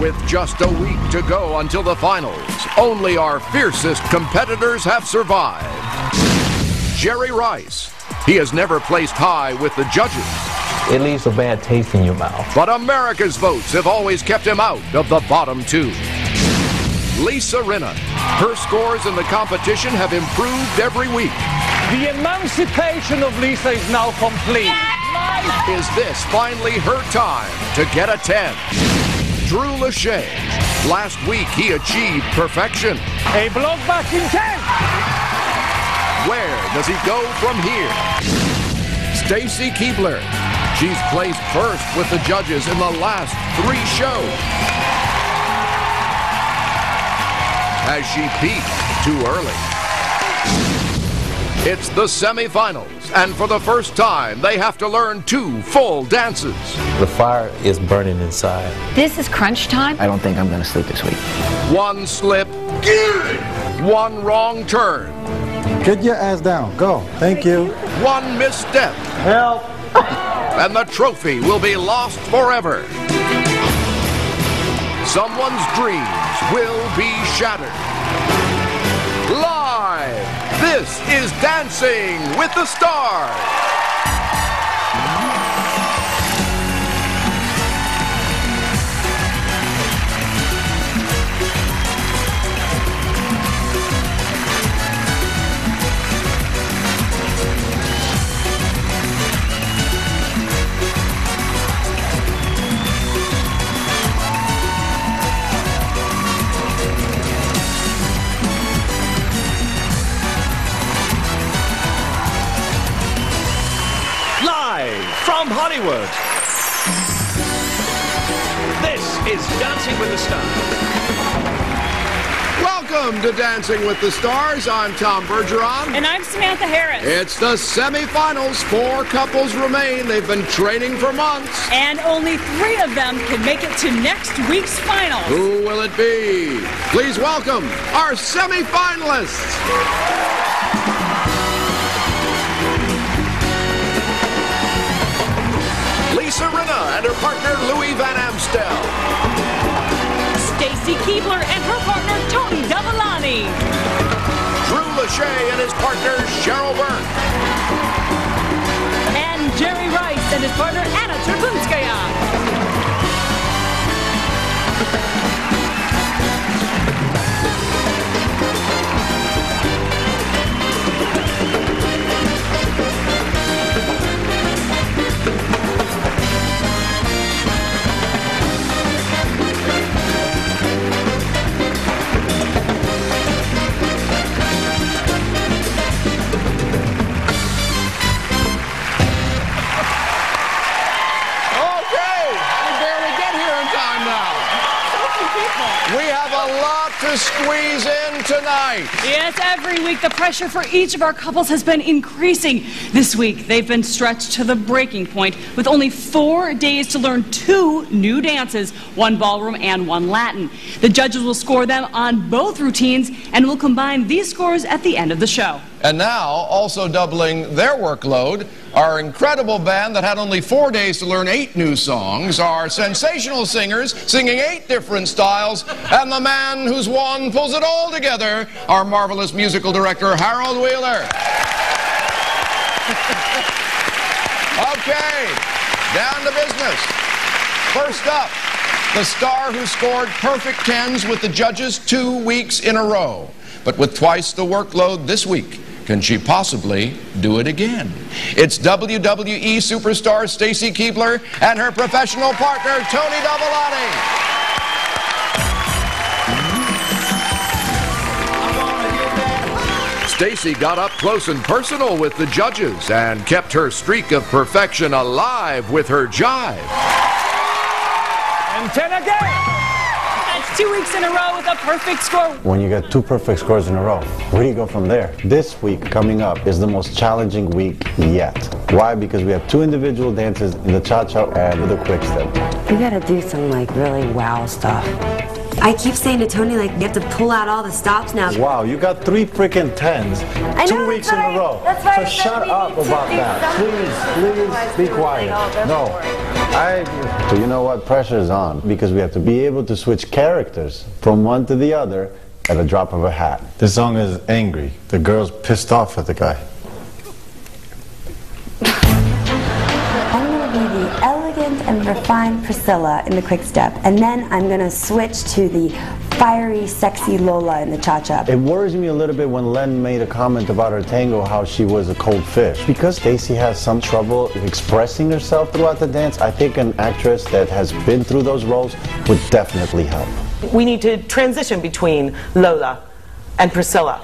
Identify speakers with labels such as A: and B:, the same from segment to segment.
A: With just a week to go until the finals, only our fiercest competitors have survived. Jerry Rice. He has never placed high with the judges.
B: It leaves a bad taste in your mouth.
A: But America's votes have always kept him out of the bottom two. Lisa Rinna. Her scores in the competition have improved every week.
C: The emancipation of Lisa is now complete.
A: Is this finally her time to get a 10? Drew Lachey. Last week he achieved perfection.
C: A block back in 10.
A: Where does he go from here? Stacy Keibler. She's placed first with the judges in the last 3 shows. Has she peaked too early? It's the semifinals, and for the first time, they have to learn 2 full dances.
B: The fire is burning inside.
D: This is crunch time.
E: I don't think I'm going to sleep this week.
A: 1 slip, 1 wrong turn.
F: Get your ass down. Go. Thank you.
A: 1 misstep.
C: Help.
A: And the trophy will be lost forever. Someone's dreams will be shattered. Live, this is Dancing with the Stars.
G: From Hollywood, this is Dancing with the Stars.
A: Welcome to Dancing with the Stars. I'm Tom Bergeron.
H: And I'm Samantha Harris.
A: It's the semifinals. 4 couples remain. They've been training for months.
H: And only 3 of them can make it to next week's finals.
A: Who will it be? Please welcome our semifinalists. Lisa Rinna and her partner Louis Van Amstel.
H: Stacy Keibler and her partner Tony Dovolani.
A: Drew Lachey and his partner Cheryl Burke.
H: And Jerry Rice and his partner Anna Trebunskaya.
A: We have a lot to squeeze in tonight.
H: Yes, every week the pressure for each of our couples has been increasing. This week they've been stretched to the breaking point with only 4 days to learn 2 new dances, 1 ballroom and 1 Latin. The judges will score them on both routines and will combine these scores at the end of the show.
I: And now, also doubling their workload, our incredible band that had only 4 days to learn 8 new songs, our sensational singers singing 8 different styles, and the man whose wand pulls it all together, our marvelous musical director, Harold Wheeler. Okay, down to business. First up, the star who scored perfect 10s with the judges 2 weeks in a row. But with twice the workload this week, can she possibly do it again? It's WWE superstar Stacy Keibler and her professional partner, Tony Dovolani.
A: Stacy got up close and personal with the judges and kept her streak of perfection alive with her jive.
C: And 10 again.
H: That's 2 weeks in a row with a perfect score.
F: When you get 2 perfect scores in a row, where do you go from there? This week coming up is the most challenging week yet. Why? Because we have 2 individual dances in the cha-cha and with a quick step.
D: We gotta do some like really wow stuff. I keep saying to Tony, like, you have to pull out all the stops now.
F: Wow, you got 3 freaking 10s.
D: I know,
F: 2 weeks in a row. So shut up about that. Please be quiet. No. So you know what? Pressure is on because we have to be able to switch characters from one to the other at a drop of a hat. This song is angry. The girl's pissed off at the guy.
D: I'm going to be the elegant and refined Priscilla in the quick step, and then I'm going to switch to the fiery, sexy Lola in the cha-cha.
F: It worries me a little bit when Len made a comment about her tango, how she was a cold fish. Because Stacy has some trouble expressing herself throughout the dance, I think an actress that has been through those roles would definitely help.
E: We need to transition between Lola and Priscilla.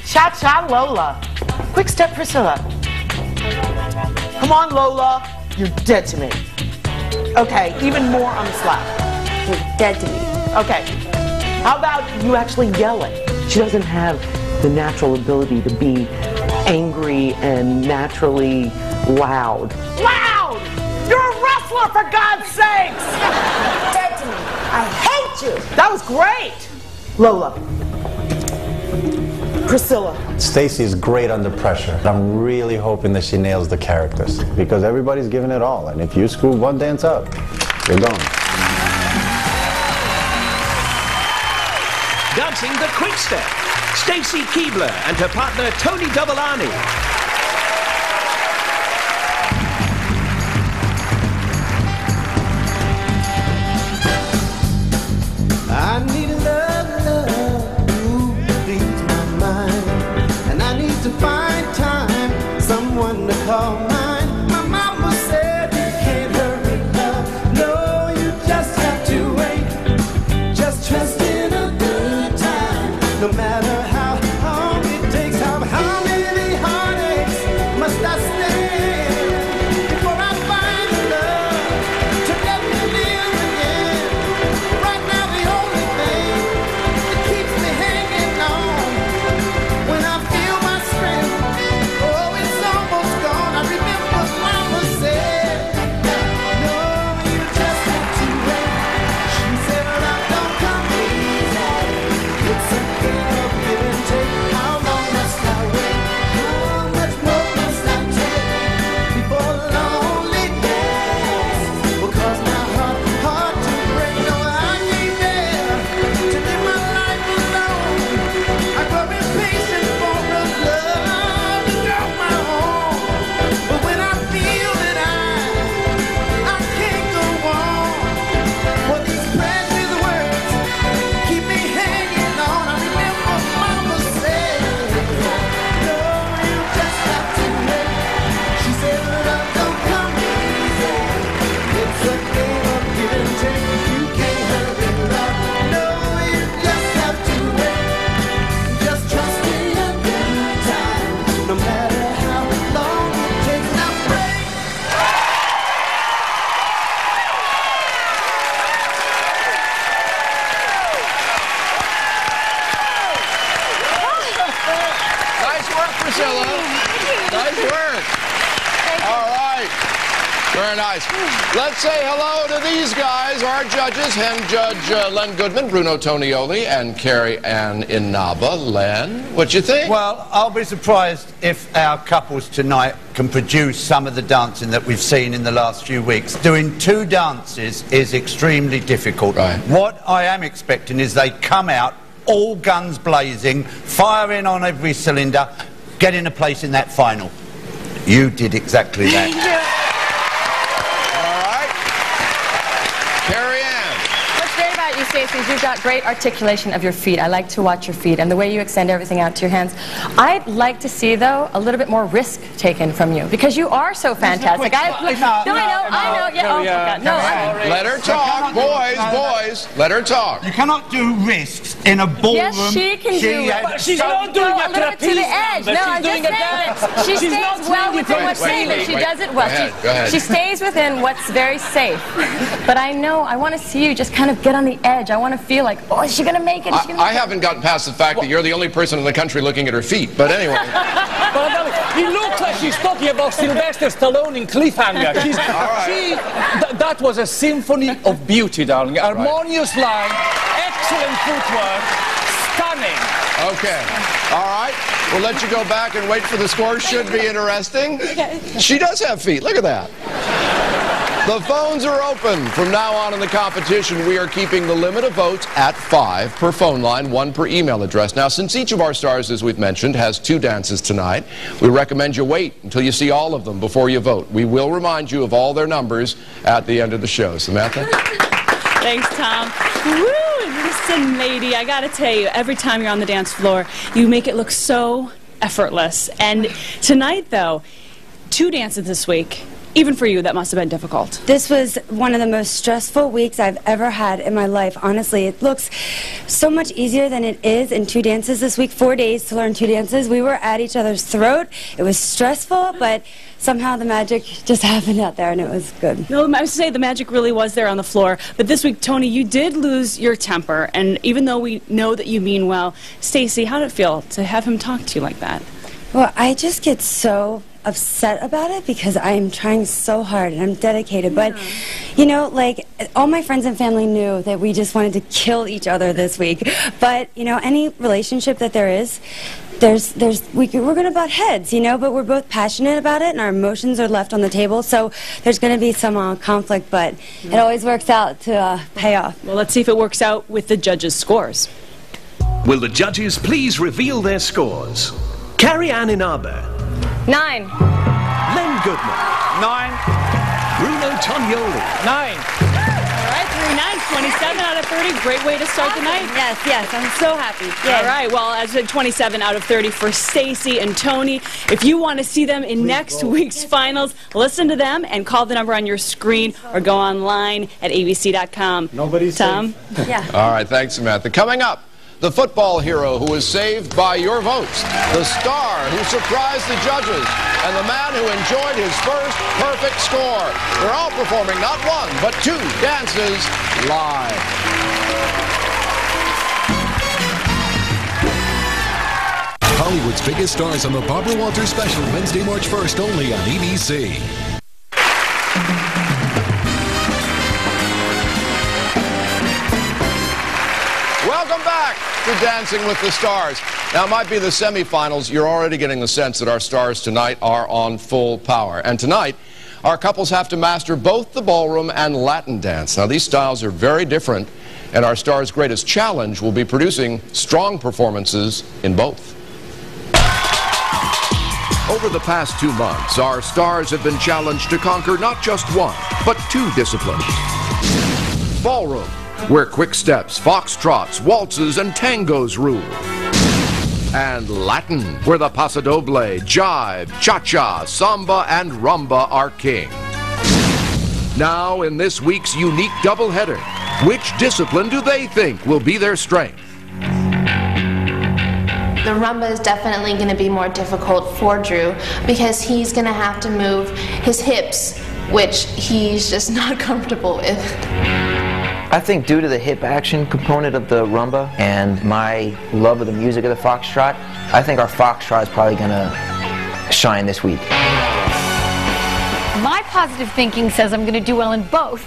E: Cha-cha Lola. Quick step Priscilla. Come on Lola. You're dead to me. Okay, even more on the slap.
D: You're dead to me.
E: Okay. How about you actually yell it? She doesn't have the natural ability to be angry and naturally loud. Loud! You're a wrestler, for God's sakes!
D: Dead to me. I hate you.
E: That was great! Lola. Priscilla.
F: Stacy is great under pressure. I'm really hoping that she nails the characters because everybody's giving it all, and if you screw one dance up, you're gone.
G: Dancing the quick step, Stacy Keebler and her partner Tony Dovolani.
J: I need love, you please my mind, and I need to find time, someone to call mine. My mama said you can't hurry love, no, you just have to wait, just trust in a good time, no matter how long it takes, how many heartaches must I stand before I find the love to let me live again. Right now the only thing that keeps me hanging on when I feel my strength, oh, it's almost gone. I remember mama said, no, you just have to wait. She said love don't come easy, it's a game of give and take. How long must I wait? How much more must I take before loneliness will cause my heart to break? No, I need there to live my life alone. I grow impatient for a love to draw my own, but when I feel that I can't go on, for these precious words keep me hanging on. I remember mama said, no, you just have to wait. She said love don't come easy, it's a game of give and take. You can't hurry love, no, you just have to wait. Just trust in a good time, no matter how long it takes. Now break.
I: Nice work, Priscilla. Nice work. All right. Very nice. Let's say hello to these guys, our judges, Hen Judge Len Goodman, Bruno Tonioli, and Carrie Ann Inaba. Len, what you think?
K: Well, I'll be surprised if our couples tonight can produce some of the dancing that we've seen in the last few weeks. Doing 2 dances is extremely difficult.
I: Right.
K: What I am expecting is they come out all guns blazing, firing on every cylinder, getting a place in that final. You did exactly that.
I: Carrie Ann.
L: What's great about you, Stacey, is you've got great articulation of your feet. I like to watch your feet and the way you extend everything out to your hands. I'd like to see, though, a little bit more risk taken from you because you are so fantastic. I know. Yeah, oh, God, no.
I: Let her talk, boys. Let her talk.
K: You cannot do risks in a ballroom.
L: Yes, she can do it.
C: She's not doing
L: a little bit to the edge. No, I'm just saying. She stays well within what's safe, and she does it well.
I: Go ahead.
L: She stays within what's very safe. But I know, I want to see you just kind of get on the edge. I want to feel like, oh, is she going to make it?
I: I haven't gotten past the fact that you're the only person in the country looking at her feet. But anyway.
C: It looks like she's talking about Sylvester Stallone in Cliffhanger. That was a symphony of beauty, darling. Harmonious line, Excellent footwork. Stunning.
I: Okay. All right. We'll let you go back and wait for the score. Should be interesting. She does have feet. Look at that. The phones are open. From now on in the competition, we are keeping the limit of votes at 5 per phone line, 1 per email address. Now, since each of our stars, as we've mentioned, has 2 dances tonight, we recommend you wait until you see all of them before you vote. We will remind you of all their numbers at the end of the show. Samantha?
H: Thanks, Tom. Woo! Listen, lady, I gotta tell you, every time you're on the dance floor, you make it look so effortless. And tonight, though, 2 dances this week. Even for you, that must have been difficult.
D: This was one of the most stressful weeks I've ever had in my life. Honestly, it looks so much easier than it is in 2 dances this week. 4 days to learn 2 dances. We were at each other's throat. It was stressful, but somehow the magic just happened out there, and it was good.
H: No, I would say the magic really was there on the floor. But this week, Tony, you did lose your temper. And even though we know that you mean well, Stacey, how did it feel to have him talk to you like that?
D: Well, I just get so upset about it because I'm trying so hard and I'm dedicated, but you know, like, all my friends and family knew that we just wanted to kill each other this week, but you know, any relationship that there is, we're gonna butt heads, you know, but we're both passionate about it and our emotions are left on the table, so there's gonna be some conflict, but it always works out to pay off.
H: Well, let's see if it works out with the judges' scores.
G: Will the judges please reveal their scores? Carrie Ann Inaber.
L: 9.
G: Len Goodman.
C: 9.
G: Bruno Tognoli.
C: 9.
H: All right, 3 9s, 27 out of 30. Great way to start the night.
D: Yes, I'm so happy. Yay.
H: All right, well, as I said, 27 out of 30 for Stacey and Tony. If you want to see them in next week's finals, listen to them and call the number on your screen or go online at abc.com.
F: Nobody's
H: Tom?
F: safe.
D: Yeah.
I: All right, thanks, Samantha. Coming up, the football hero who was saved by your votes, the star who surprised the judges, and the man who enjoyed his first perfect score. They're all performing not 1, but 2 dances live.
M: Hollywood's biggest stars on the Barbara Walters special, Wednesday, March 1st, only on ABC.
I: Welcome back to Dancing with the Stars. Now, it might be the semifinals. You're already getting the sense that our stars tonight are on full power. And tonight, our couples have to master both the ballroom and Latin dance. Now, these styles are very different, and our stars' greatest challenge will be producing strong performances in both.
A: Over the past 2 months, our stars have been challenged to conquer not just 1, but 2 disciplines. Ballroom, where quick steps, foxtrots, waltzes, and tangos rule. And Latin, where the paso doble, jive, cha-cha, samba, and rumba are king. Now, in this week's unique doubleheader, which discipline do they think will be their strength?
N: The rumba is definitely going to be more difficult for Drew because he's going to have to move his hips, which he's just not comfortable with.
O: I think due to the hip action component of the rumba and my love of the music of the foxtrot, I think our foxtrot is probably going to shine this week.
P: My positive thinking says I'm going to do well in both.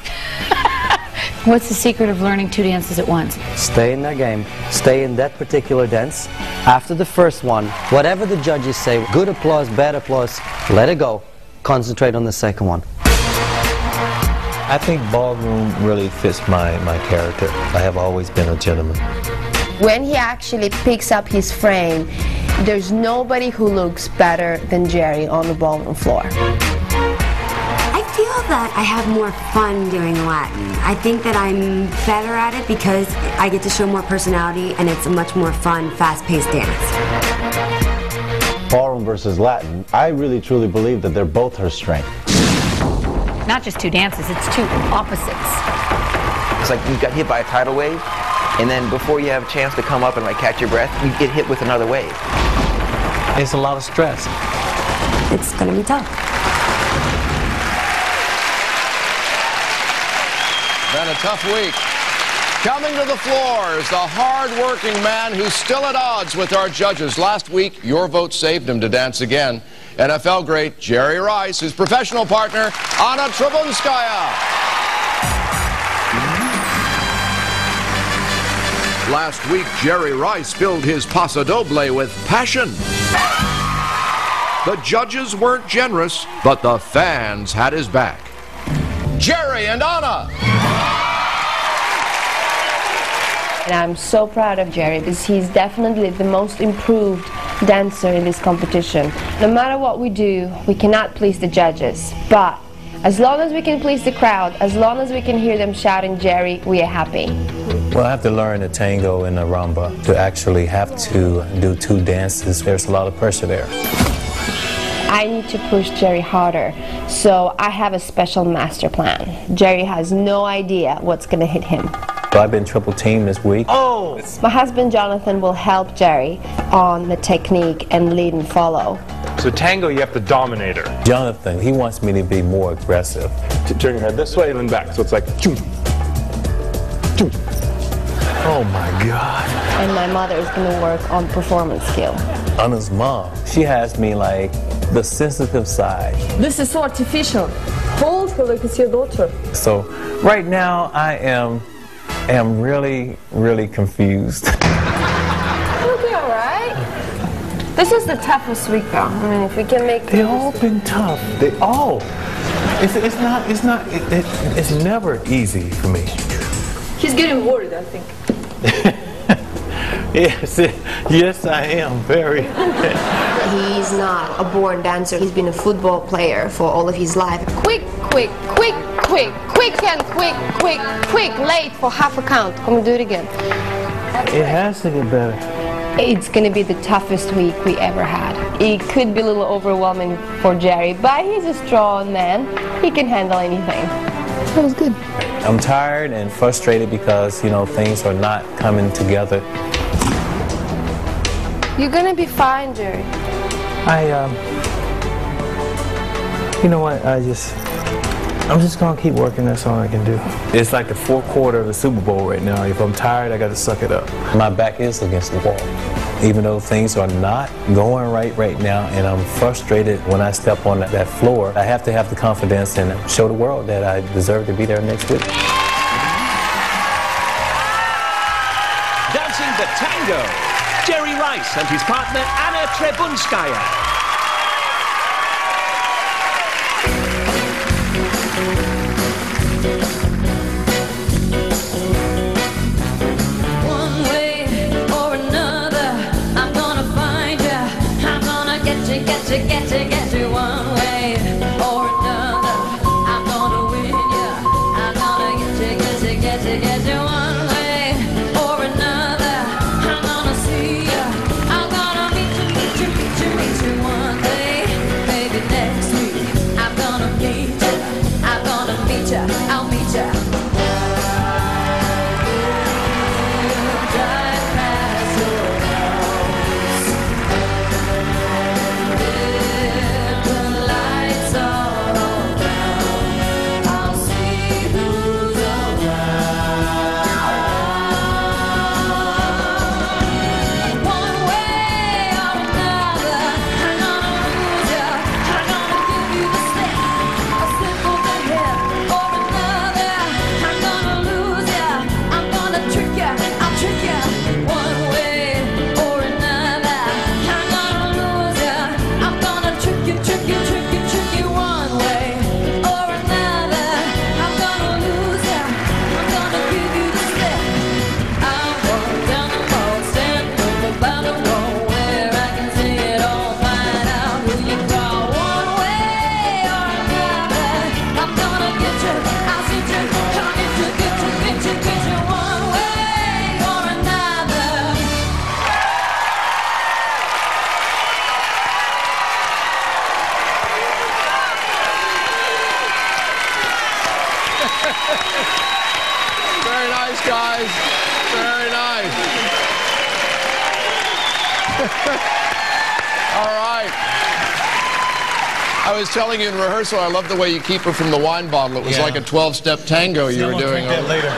P: What's the secret of learning 2 dances at once?
Q: Stay in that game. Stay in that particular dance. After the first one, whatever the judges say, good applause, bad applause, let it go. Concentrate on the second one.
B: I think ballroom really fits my character. I have always been a gentleman.
R: When he actually picks up his frame, there's nobody who looks better than Jerry on the ballroom floor.
D: I feel that I have more fun doing Latin. I think that I'm better at it because I get to show more personality and it's a much more fun, fast-paced dance.
F: Ballroom versus Latin, I really truly believe that they're both her strength.
P: Not just 2 dances, it's 2 opposites.
O: It's like you got hit by a tidal wave, and then before you have a chance to come up and like catch your breath, you get hit with another wave.
Q: It's a lot of stress.
D: It's gonna be tough.
I: Been a tough week. Coming to the floor is the hard-working man who's still at odds with our judges. Last week, your vote saved him to dance again. NFL great Jerry Rice, his professional partner, Anna Trubunskaya.
A: Last week, Jerry Rice spilled his paso doble with passion. The judges weren't generous, but the fans had his back.
I: Jerry and Anna.
R: And I'm so proud of Jerry because he's definitely the most improved dancer in this competition. No matter what we do, we cannot please the judges. But as long as we can please the crowd, as long as we can hear them shouting Jerry, we are happy.
B: Well, I have to learn the tango and the rumba. To actually have to do two dances, there's a lot of pressure there.
R: I need to push Jerry harder, so I have a special master plan. Jerry has no idea what's going to hit him.
B: So I've been triple teamed this week.
R: Oh! My husband Jonathan will help Jerry on the technique and lead and follow.
S: So tango, you have to dominate her.
B: Jonathan, he wants me to be more aggressive.
S: To turn your head this way and then back, so it's like choom, choom. Oh my God.
R: And my mother is going to work on performance skill.
B: Anna's mom, she has me like the sensitive side.
T: This is so artificial. Hold her like it's your daughter.
B: So right now I am really, really confused.
R: It'll be all right. This is the toughest week, though. I mean, if we can make
B: They've all been tough. They all. It's never easy for me.
T: He's getting worried, I think.
B: Yes, I am, very.
R: He's not a born dancer. He's been a football player for all of his life. Quick, quick, quick, quick, quick and quick, quick, quick, late for half a count. Come on, do it again.
B: It has to get better.
R: It's going to be the toughest week we ever had. It could be a little overwhelming for Jerry, but he's a strong man. He can handle anything. That was good.
B: I'm tired and frustrated because, you know, things are not coming together.
R: You're going to be fine, Jerry.
B: You know what, I'm just gonna keep working, that's all I can do. It's like the fourth quarter of the Super Bowl right now. If I'm tired, I gotta suck it up. My back is against the wall. Even though things are not going right now and I'm frustrated when I step on that floor, I have to have the confidence and show the world that I deserve to be there next week.
G: Dancing the tango, Jerry Rice and his partner Anna Trebunskaya.
J: Get you one way or another. I'm gonna win you. I'm gonna get you one way or another. I'm gonna see you. I'm gonna meet you one day. Maybe next week. I'm gonna meet you. I'm gonna meet you. I'll meet you.
I: Very nice, guys. Very nice. All right. I was telling you in rehearsal, I love the way you keep her from the wine bottle. It was like a 12-step tango you were doing.
C: That later.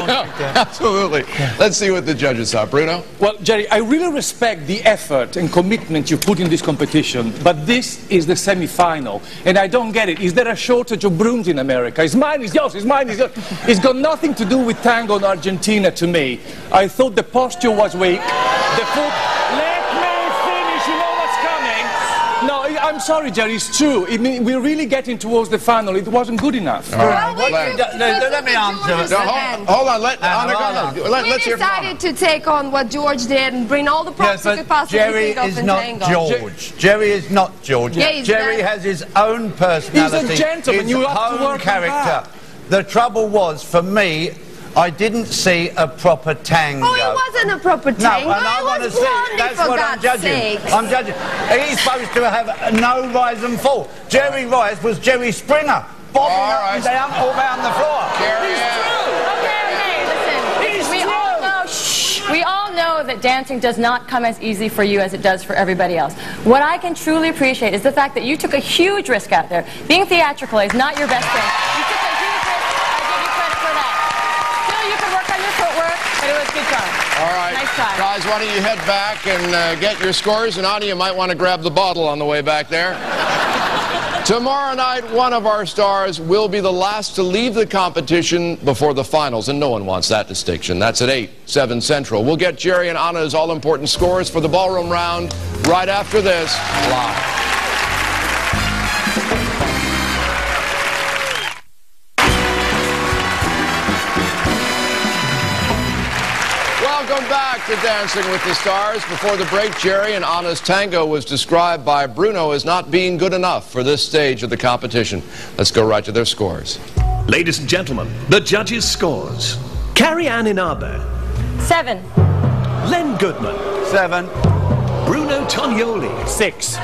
I: No, absolutely. Let's see what the judges saw. Bruno?
C: Well, Jerry, I really respect the effort and commitment you put in this competition, but this is the semi-final, and I don't get it. Is there a shortage of brooms in America? It's mine, it's yours, it's mine, it's yours. It's got nothing to do with tango in Argentina to me. I thought the posture was weak. The foot... Let me finish, you know what's coming. No, I'm sorry, Jerry, it's true. I mean, we're really getting towards the final. It wasn't good enough.
K: Let me answer.
I: Hold on, Anna, go ahead.
R: We decided to take on what George did and bring all the props we could possibly
K: Jerry
R: think of
K: is
R: in
K: not
R: tango.
K: George. Jerry is not George.
R: Yeah, he's
K: Jerry has his own personality.
C: He's a gentleman.
K: His
C: You have to
K: own
C: work on
K: character.
C: that.
K: The trouble was, for me, I didn't see a proper tango.
R: Oh, it wasn't a proper tango.
K: No, and I want to see it. That's what I'm judging. I'm judging. He's supposed to have no rise and fall. Jerry Rice was Jerry Springer, bobbing up and down all around the floor.
L: We all know that dancing does not come as easy for you as it does for everybody else. What I can truly appreciate is the fact that you took a huge risk out there. Being theatrical is not your best friend. You took a huge risk. I give you credit for that. Still, you can work on your footwork, but it was good try.
I: All right.
L: Nice try.
I: Guys, why don't you head back and get your scores, and Anna, you might want to grab the bottle on the way back there. Tomorrow night, one of our stars will be the last to leave the competition before the finals, and no one wants that distinction. That's at 8, 7 Central. We'll get Jerry and Anna's all-important scores for the ballroom round right after this, live. Welcome back to Dancing with the Stars. Before the break, Jerry and Anna's tango was described by Bruno as not being good enough for this stage of the competition. Let's go right to their scores.
G: Ladies and gentlemen, the judges' scores. Carrie Ann Inabe.
L: 7.
G: Len Goodman.
K: 7.
G: Bruno Tognoli.
H: 6.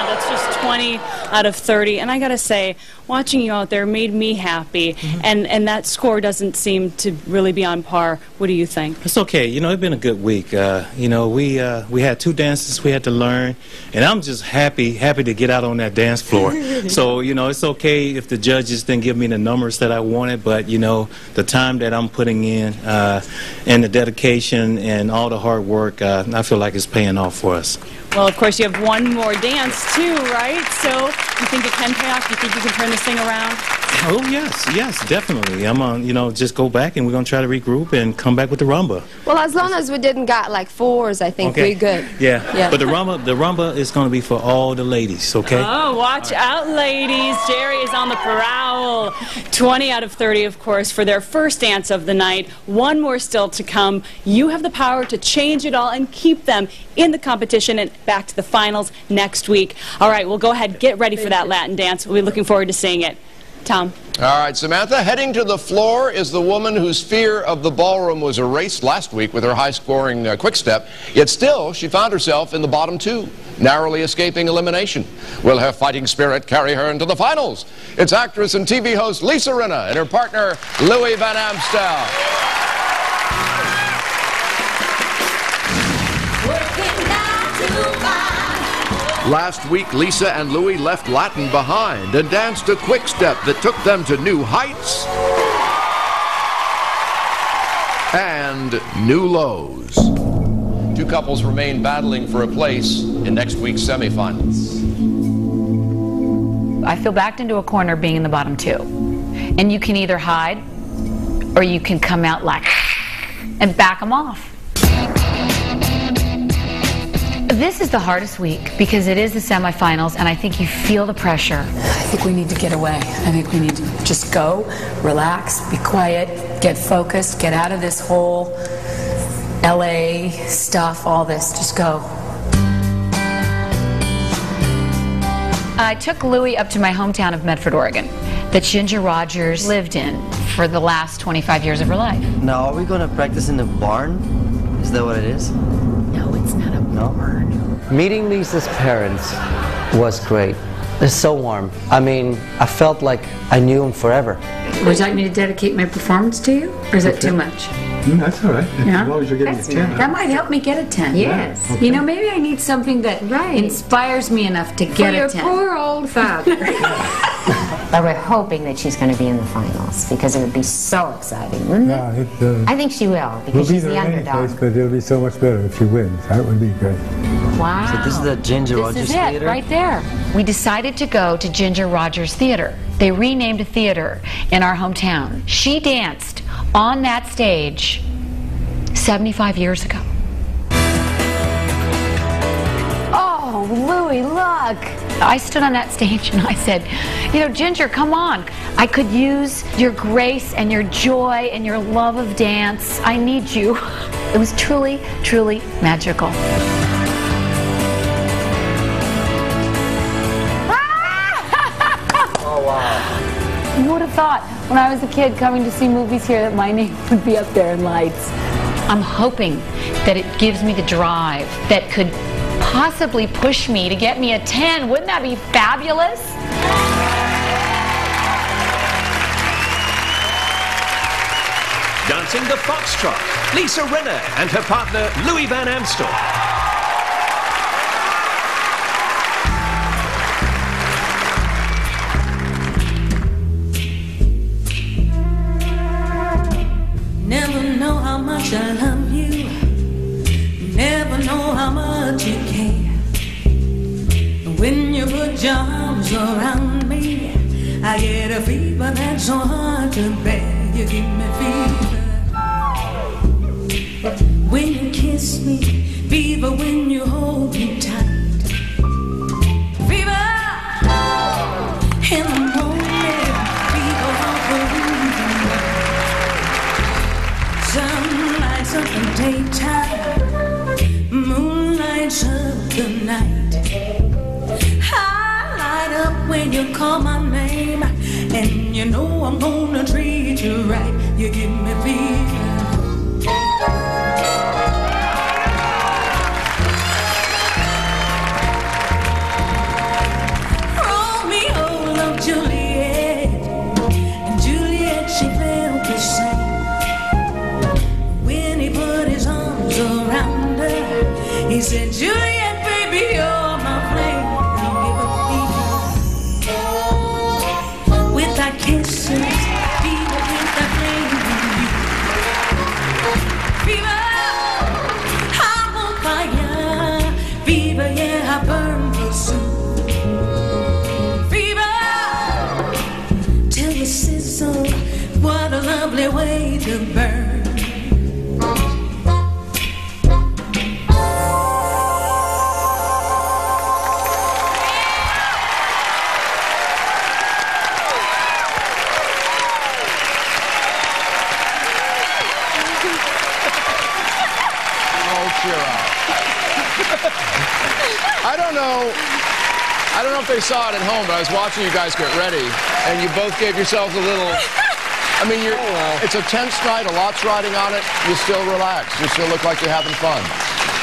H: That's just 20 out of 30, and I gotta say, watching you out there made me happy, and that score doesn't seem to really be on par. What do you think?
B: It's okay. You know, it's been a good week. You know, we had 2 dances we had to learn, and I'm just happy to get out on that dance floor. So, you know, it's okay if the judges didn't give me the numbers that I wanted, but, you know, the time that I'm putting in and the dedication and all the hard work, I feel like it's paying off for us.
H: Well, of course, you have one more dance, too, right? So, you think it can pay off? You think you can turn this thing around?
B: Oh, yes, definitely. I'm on, you know, just go back and we're going to try to regroup and come back with the rumba.
R: Well, as long as we didn't got like 4s, I think we're good.
B: Yeah, but the rumba is going to be for all the ladies, okay?
H: Oh, watch out, ladies. Jerry is on the prowl. 20 out of 30, of course, for their first dance of the night. One more still to come. You have the power to change it all and keep them in the competition and back to the finals next week. All right, we'll go ahead, get ready for that Latin dance. We'll be looking forward to seeing it. Tom.
I: All right, Samantha, heading to the floor is the woman whose fear of the ballroom was erased last week with her high-scoring quick step, yet still she found herself in the bottom 2, narrowly escaping elimination. Will her fighting spirit carry her into the finals? It's actress and TV host Lisa Rinna and her partner Louis Van Amstel. Last week, Lisa and Louis left Latin behind and danced a quick step that took them to new heights and new lows. 2 couples remain battling for a place in next week's semifinals.
P: I feel backed into a corner being in the bottom 2. And you can either hide or you can come out like and back them off. This is the hardest week because it is the semifinals, and I think you feel the pressure.
U: I think we need to get away. I think we need to just go, relax, be quiet, get focused, get out of this whole LA stuff, all this. Just go.
P: I took Louis up to my hometown of Medford, Oregon, that Ginger Rogers lived in for the last 25 years of her life.
Q: Now, are we going to practice in the barn? Is that what it is?
P: No, it's not a barn.
Q: Meeting Lisa's parents was great. It's so warm. I mean, I felt like I knew him forever.
U: Would you like me to dedicate my performance to you, or is that too much?
F: That's all right.
U: Yeah.
F: As long as you're getting a 10.
U: That might help me get a 10.
T: Yes.
F: Okay.
U: You know, maybe I need something that inspires me enough to get
T: For
U: a 10.
T: your poor old father.
E: But we're hoping that she's going to be in the finals because it would be so exciting, wouldn't it?
F: Yeah,
E: I think she will because she's the underdog.
F: but it'll be so much better if she wins. That would be great.
P: Wow.
Q: So this is the Ginger
P: This
Q: Rogers
P: is it,
Q: Theater?
P: right there. We decided to go to Ginger Rogers Theater. They renamed a theater in our hometown. She danced on that stage 75 years ago.
T: Oh, Louie, look.
P: I stood on that stage and I said, you know, Ginger, come on. I could use your grace and your joy and your love of dance. I need you. It was truly, truly magical.
U: Oh, wow. Who would have thought when I was a kid coming to see movies here that my name would be up there in lights?
P: I'm hoping that it gives me the drive that could possibly push me to get me a 10. Wouldn't that be fabulous?
G: Dancing the Foxtrot, Lisa Rinna and her partner Louis Van Amstel.
J: Never know how much I love you. Never know how much you care. When you put your arms around me, I get a fever that's so hard to bear. You give me fever when you kiss me, fever when you hold me tight, fever in the morning, fever all through the night. Some nights of the daytime, moonlights of the night. I light up when you call my name, and you know I'm gonna treat you right. You give me fever. Romeo loved Juliet, and Juliet, she felt the same. When he put his arms around her, he said, Juliet, baby, you're my flame. With our kisses, fever with the flame. Fever, I'm on fire. Fever, yeah, I burn for soon. Fever, till you sizzle. What a lovely way to burn.
I: I don't know if they saw it at home, but I was watching you guys get ready, and you both gave yourselves a little... I mean, it's a tense night, a lot's riding on it. You still relax. You still look like you're having fun.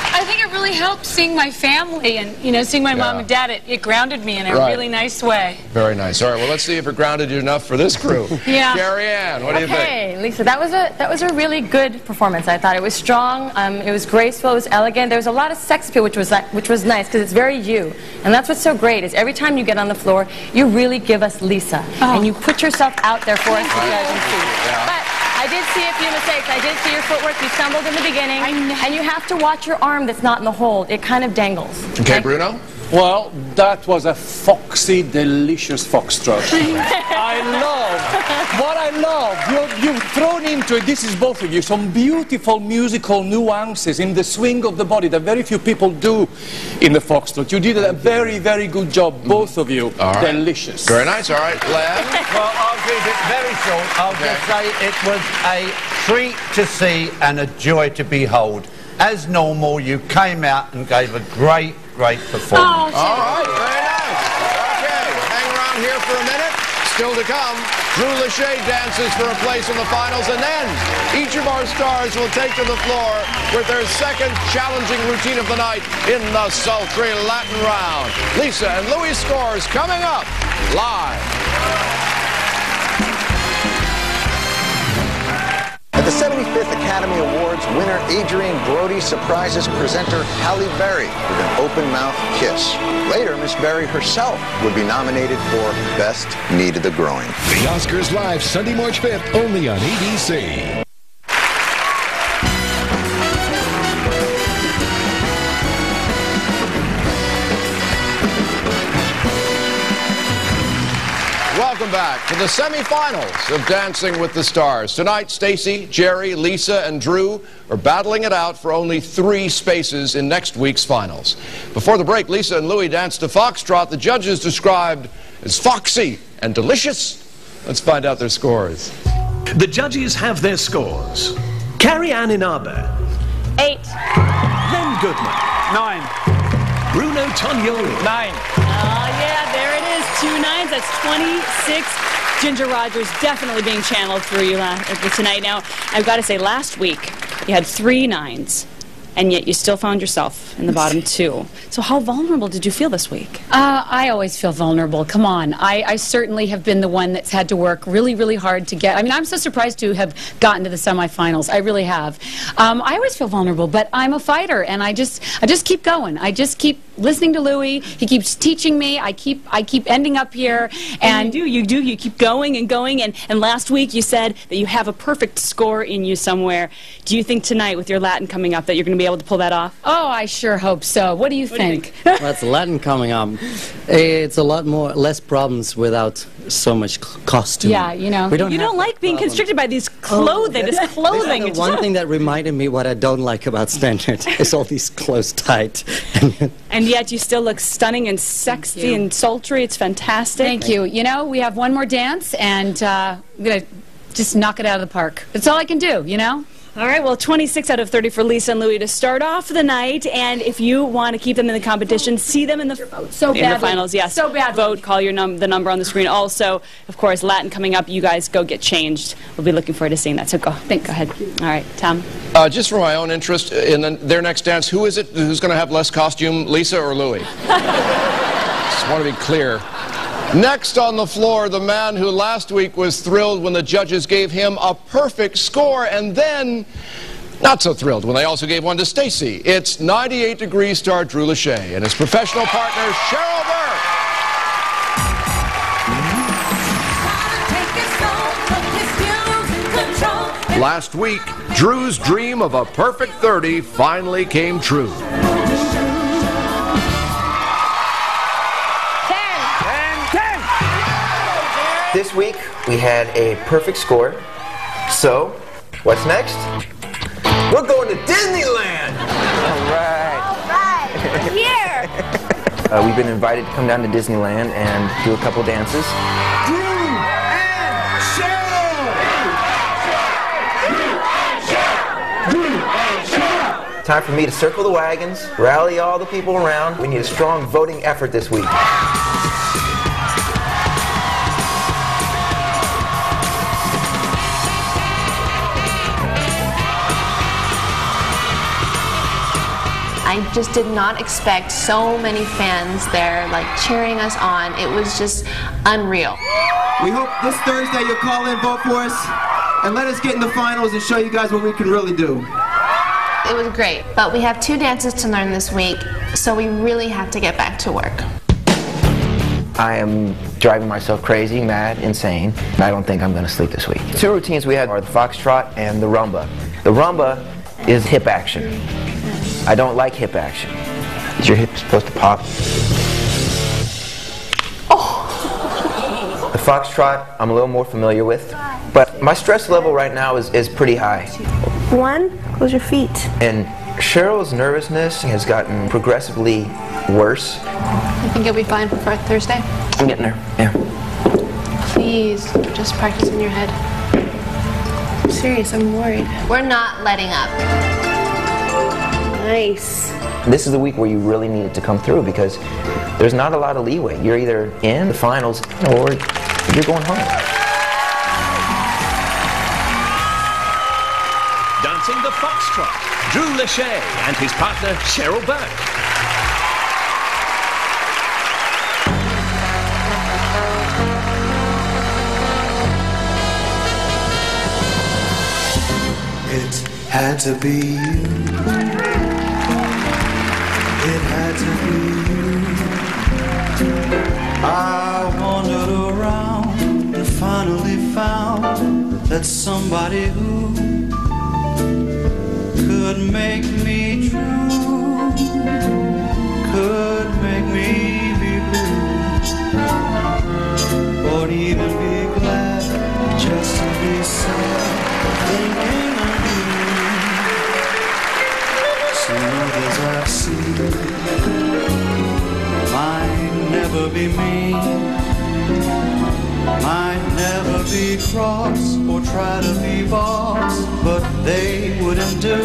H: I think it really helped seeing my family and, you know, seeing my mom and dad. It grounded me in a really nice way.
I: Very nice. All right, well, let's see if it grounded you enough for this crew.
L: Yeah.
I: Carrie Ann, what do you think?
L: Okay, Lisa, that was a really good performance. I thought it was strong, it was graceful, it was elegant. There was a lot of sex appeal, which was nice because it's very you. And that's what's so great is every time you get on the floor, you really give us Lisa, and you put yourself out there for us to judge and see. But I did see a few mistakes. I did see your footwork. You stumbled in the beginning, and you have to watch your arm that's not in the hold. It kind of dangles.
I: Okay, Bruno?
C: Well, that was a foxy, delicious foxtrot. What I love, you've thrown into it, this is both of you, some beautiful musical nuances in the swing of the body that very few people do in the foxtrot. You did a very, very good job, both of you.
I: All right.
C: Delicious.
I: Very nice. All right, Len?
K: Well, I'll keep it very short. I'll just say it was a treat to see and a joy to behold. As normal, you came out and gave a great performance.
I: All right, very nice. Okay, hang around here for a minute. Still to come, Drew Lachey dances for a place in the finals, and then each of our stars will take to the floor with their second challenging routine of the night in the sultry Latin round. Lisa and Louis' scores coming up live.
M: The 75th Academy Awards winner Adrian Brody surprises presenter Halle Berry with an open-mouth kiss. Later, Miss Berry herself would be nominated for Best Knee to the Groin.
V: The Oscars live Sunday, March 5th, only on ABC.
I: Welcome back to the semifinals of Dancing with the Stars. Tonight, Stacy, Jerry, Lisa, and Drew are battling it out for only 3 spaces in next week's finals. Before the break, Lisa and Louie danced a foxtrot the judges described as foxy and delicious. Let's find out their scores.
G: The judges have their scores. Carrie Ann Inabe.
L: 8.
G: Len Goodman.
C: 9.
G: Bruno Tognoli.
C: 9.
H: Yeah, there it is. 2 9s. That's 26. Ginger Rogers definitely being channeled through you tonight. Now, I've got to say, last week you had 3 9s, and yet you still found yourself in the bottom 2. So how vulnerable did you feel this week?
U: I always feel vulnerable. Come on. I certainly have been the one that's had to work really, really hard to get. I mean, I'm so surprised to have gotten to the semifinals. I really have. I always feel vulnerable, but I'm a fighter, and I just keep going. I just keep listening to Louie. He keeps teaching me. I keep ending up here.
H: And you keep going and going. And last week you said that you have a perfect score in you somewhere. Do you think tonight, with your Latin coming up, that you're going to be able to pull that off?
U: Oh, I sure hope so. What do you think?
Q: Well, it's Latin coming up. It's a lot less problems without so much costume.
U: Yeah, you know.
H: You don't like being constricted by these clothing. This clothing.
Q: The one thing that reminded me what I don't like about Standard is all these clothes tight.
H: And yet you still look stunning and sexy and sultry. It's fantastic.
U: Thank you. You know, we have one more dance, and I'm going to just knock it out of the park. That's all I can do, you know?
H: All right, well, 26 out of 30 for Lisa and Louie to start off the night. And if you want to keep them in the competition, see them in the finals. Yes,
U: so badly.
H: Vote, call your the number on the screen. Also, of course, Latin coming up. You guys go get changed. We'll be looking forward to seeing that. So go ahead. All right, Tom.
I: Just for my own interest, in their next dance, who is it who's going to have less costume, Lisa or Louie? Just want to be clear. Next on the floor, the man who last week was thrilled when the judges gave him a perfect score, and then not so thrilled when they also gave one to Stacy. It's 98 Degree star Drew Lachey and his professional partner, Cheryl Burke.
A: Last week, Drew's dream of a perfect 30 finally came true.
O: This week, we had a perfect score. So, what's next? We're going to Disneyland! All right.
R: We're here!
O: We've been invited to come down to Disneyland and do a couple dances. Time for me to circle the wagons, rally all the people around. We need a strong voting effort this week.
N: I just did not expect so many fans there, like, cheering us on. It was just unreal.
W: We hope this Thursday you'll call in, vote for us, and let us get in the finals and show you guys what we can really do.
N: It was great, but we have 2 dances to learn this week, so we really have to get back to work.
O: I am driving myself crazy, mad, insane. I don't think I'm going to sleep this week. 2 routines we had are the foxtrot and the rumba. The rumba is hip action. I don't like hip action. Is your hip supposed to pop? Oh. The foxtrot I'm a little more familiar with, but my stress level right now is pretty high.
R: 1, close your feet.
O: And Cheryl's nervousness has gotten progressively worse.
N: I think you'll be fine for Thursday.
O: I'm getting there, yeah.
N: Please, just practice in your head. I'm serious, I'm worried. We're not letting up.
R: Nice.
O: This is the week where you really need it to come through because there's not a lot of leeway. You're either in the finals or you're going home.
G: Dancing the foxtrot, Drew Lachey and his partner Cheryl Burke.
J: had to be you. It had to be you. I wandered around and finally found that somebody who could make me true, could make me be blue, or even be glad just to be sad, thinking of you. Smooth as I've seen, might never be mean, might never be cross or try to be boss, but they wouldn't do,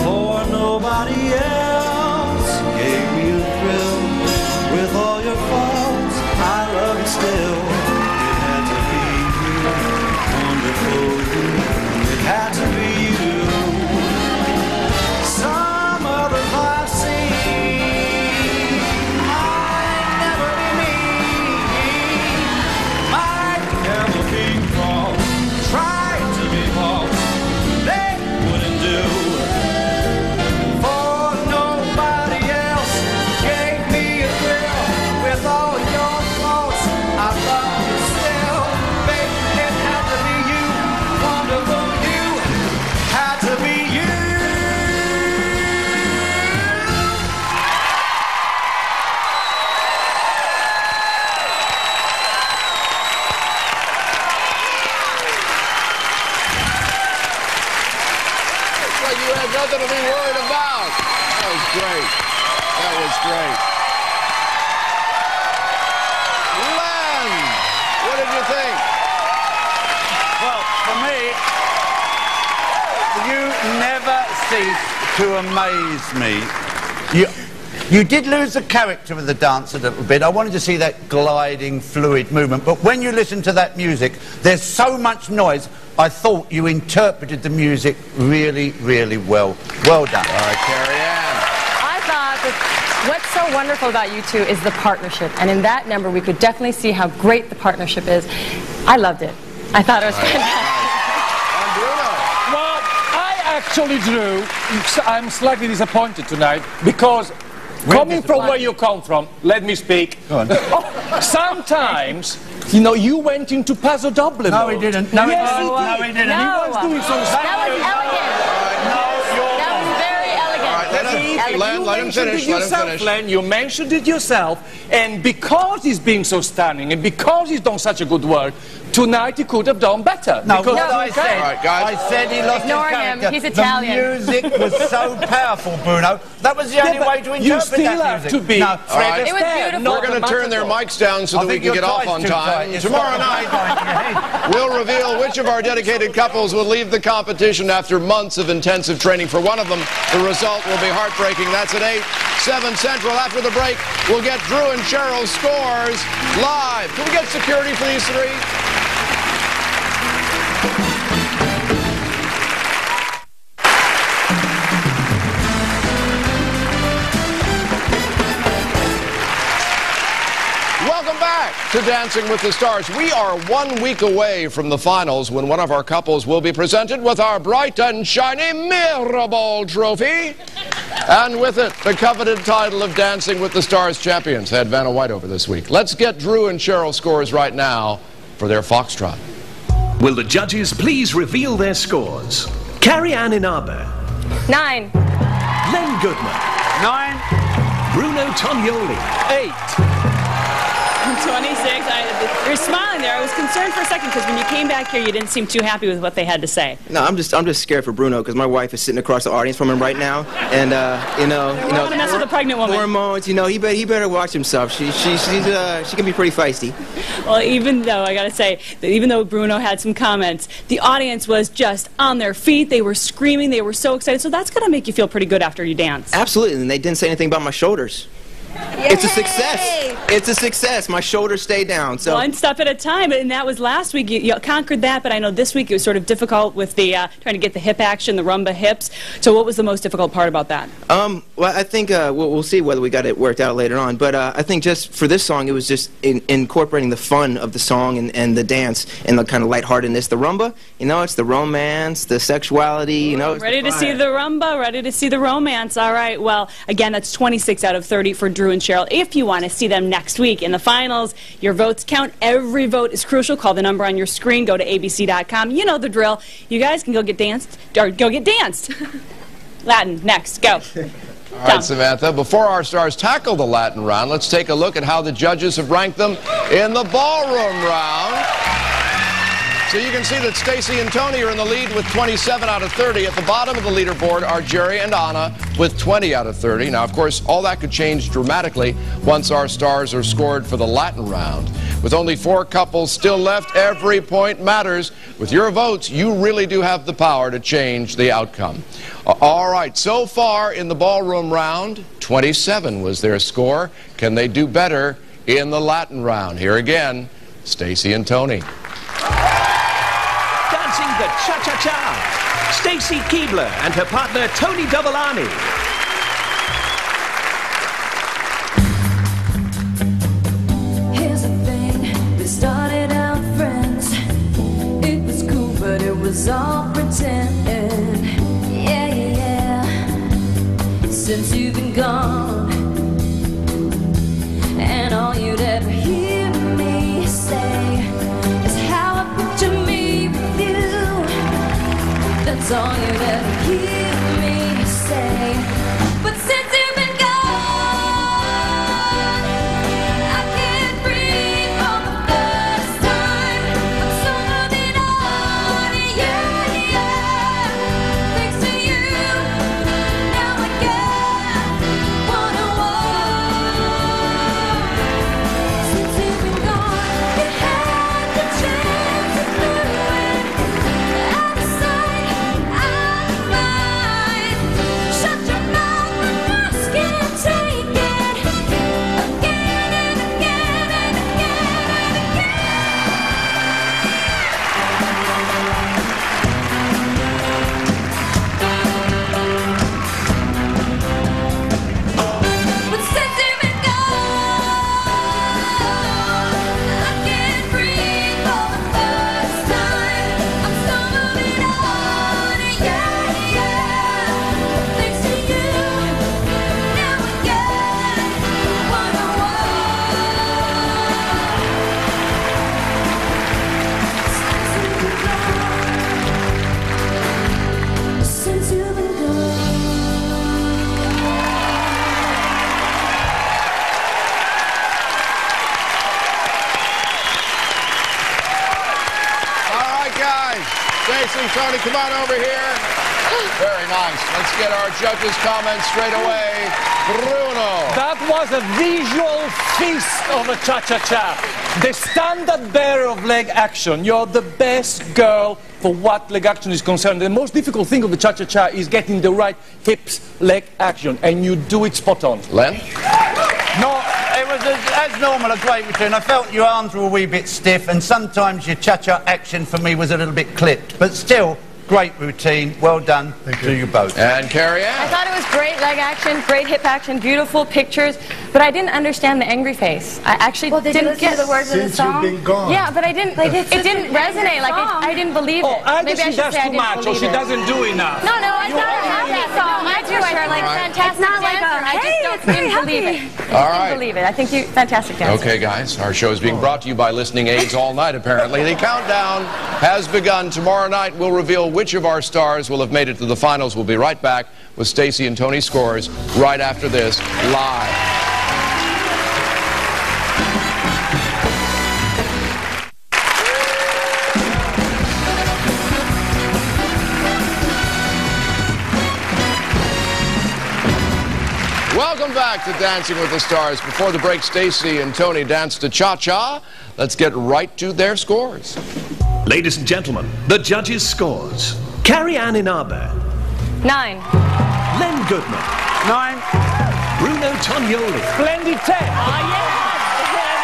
J: for nobody else gave me a thrill. With all your faults, I love you still. It had to be you, wonderful you. It had to be you. Some others I've seen might never be me, might never be wrong, tried to be false, they wouldn't do. For nobody else gave me a thrill. With all your faults, I love you still. Baby, it had to be you, wonderful you, had to be you.
I: Looks like you had nothing to be worried about. That was great. That was great. Len, what did you think?
K: Well, for me, you never cease to amaze me. You did lose the character of the dance a little bit. I wanted to see that gliding, fluid movement. But when you listen to that music, there's so much noise. I thought you interpreted the music really, really well. Well done.
I: All right, Carrie Ann.
L: I thought that what's so wonderful about you two is the partnership. And in that number, we could definitely see how great the partnership is. I loved it. I thought it was fantastic.
C: Well, I actually, Drew, I'm slightly disappointed tonight because coming from where you come from, let me speak.
K: Go on.
C: Sometimes, you know, you went into Paso Doble.
K: No, he didn't. No,
C: yes,
K: he didn't. No, he didn't.
C: He was doing so.
L: That was elegant. That was very elegant.
I: Let him finish. Let him finish.
C: Len, you mentioned it yourself, and because he's being so stunning, and because he's done such a good work, tonight he could have done better.
K: No,
C: because
K: what I said,
I: right, guys.
K: I said he lost
L: Ignore
K: his
L: him.
K: character.
L: He's Italian.
K: The music was so powerful, Bruno. That was the only way to interpret
C: you still
K: that
C: have
K: music.
C: to be.
K: No,
I: All right.
L: It was beautiful.
I: We're going to turn their mics down so that we can get off on time. Tomorrow night, we'll reveal which of our dedicated couples will leave the competition after months of intensive training. For one of them, the result will be heartbreaking. That's at 8, 7 Central. After the break, we'll get Drew and Cheryl's scores live. Can we get security for these three? Welcome back to Dancing with the Stars. We are 1 week away from the finals when one of our couples will be presented with our bright and shiny Mirror Ball trophy. And with it, the coveted title of Dancing with the Stars champions. They had Vanna White over this week. Let's get Drew and Cheryl's scores right now for their foxtrot.
G: Will the judges please reveal their scores? Carrie Ann Inaba.
L: 9.
G: Len Goodman.
K: 9.
G: Bruno Tognoli.
C: 8.
H: 26. You're smiling there. I was concerned for a second because when you came back here, you didn't seem too happy with what they had to say.
O: No, I'm just scared for Bruno because my wife is sitting across the audience from him right now, and
H: You don't want to mess with a pregnant woman.
O: hormones. He better watch himself. She can be pretty feisty.
H: Well, even though I got to say that even though Bruno had some comments, the audience was just on their feet. They were screaming. They were so excited. So that's going to make you feel pretty good after you dance.
O: Absolutely, and they didn't say anything about my shoulders.
B: It's a success. It's a success. My shoulders stay down. So
H: one step at a time, and that was last week. You conquered that, but I know this week it was sort of difficult with the trying to get the hip action, the rumba hips. So what was the most difficult part about that?
B: well, I think we'll see whether we got it worked out later on. But I think just for this song, it was just incorporating the fun of the song and the dance and the kind of lightheartedness. The rumba, you know, it's the romance, the sexuality, you know.
H: Ready to see the rumba, ready to see the romance. All right, well, again, that's 26 out of 30 for Drew and Cheryl. If you want to see them next week in the finals, your votes count. Every vote is crucial. Call the number on your screen. Go to abc.com. You know the drill. You guys can go get danced, or go get danced. Latin, next, go.
I: All right, Samantha, before our stars tackle the Latin round, let's take a look at how the judges have ranked them in the ballroom round. So you can see that Stacy and Tony are in the lead with 27 out of 30. At the bottom of the leaderboard are Jerry and Anna with 20 out of 30. Now, of course, all that could change dramatically once our stars are scored for the Latin round. With only 4 couples still left, every point matters. With your votes, you really do have the power to change the outcome. All right, so far in the ballroom round, 27 was their score. Can they do better in the Latin round? Here again, Stacy and Tony.
G: Dancing the cha-cha-cha, Stacy Keebler and her partner Tony Dovolani.
J: Here's the thing, we started out friends. It was cool, but it was all pretend. Yeah, yeah, yeah. Since you've been gone, and all you'd ever hear me say is how I picture me with you. That's all you'd ever hear me say. But since you've been gone, I can't breathe for the first time. I'm so moving on, yeah, yeah. Thanks to you, now I get what I want. Since you've been gone, you had the chance to do it. Out of sight, out of mind. Shut your mouth, my voice can't take it. Again and again and again and again. But since you've been gone, I can't breathe for the first time. I'm still moving on, yeah, yeah. Thanks to you, now I get what I want. Since you've been gone.
I: All right, guys. Stacy and Tony, come on over here. Very nice. Let's get our judges' comments straight away. Bruno.
C: That was a visual feast of a cha-cha-cha. The standard bearer of leg action. You're the best girl for what leg action is concerned. The most difficult thing of the cha-cha-cha is getting the right hips, leg action, and you do it spot on.
I: Len?
K: No, it was, as normal, a great routine. I felt your arms were a wee bit stiff, and sometimes your cha-cha action for me was a little bit clipped. But still, great routine. Well done to you both.
I: And Carrie Ann?
L: I thought it was great leg action, great hip action, beautiful pictures, but I didn't understand the angry face. I actually
D: did you
L: didn't
D: listen
L: get
D: to the words of the song?
S: You've been gone.
L: Yeah, but I didn't. It didn't resonate. Like I didn't believe it.
C: Either
L: Maybe I
C: she
L: should
C: does
L: say I
C: too
L: didn't
C: much or
L: believe
C: she
L: it.
C: doesn't do enough.
L: No, it's not a happy song. I do. I like fantastic.
D: It's not like
L: dancer. I just didn't believe it.
I: All
L: I
I: right.
L: didn't believe it. I think you fantastic dancer.
I: Okay, guys, our show is being brought to you by listening aids all night, apparently. The countdown has begun. Tomorrow night, we'll reveal which of our stars will have made it to the finals. We'll be right back with Stacy and Tony's scores right after this, live. Welcome back to Dancing with the Stars. Before the break, Stacy and Tony danced to cha-cha. Let's get right to their scores.
G: Ladies and gentlemen, the judges' scores. Carrie Ann Inabe.
L: 9.
G: Len Goodman.
K: 9.
G: Bruno Tognoli.
C: Splendid 10.
H: Yes!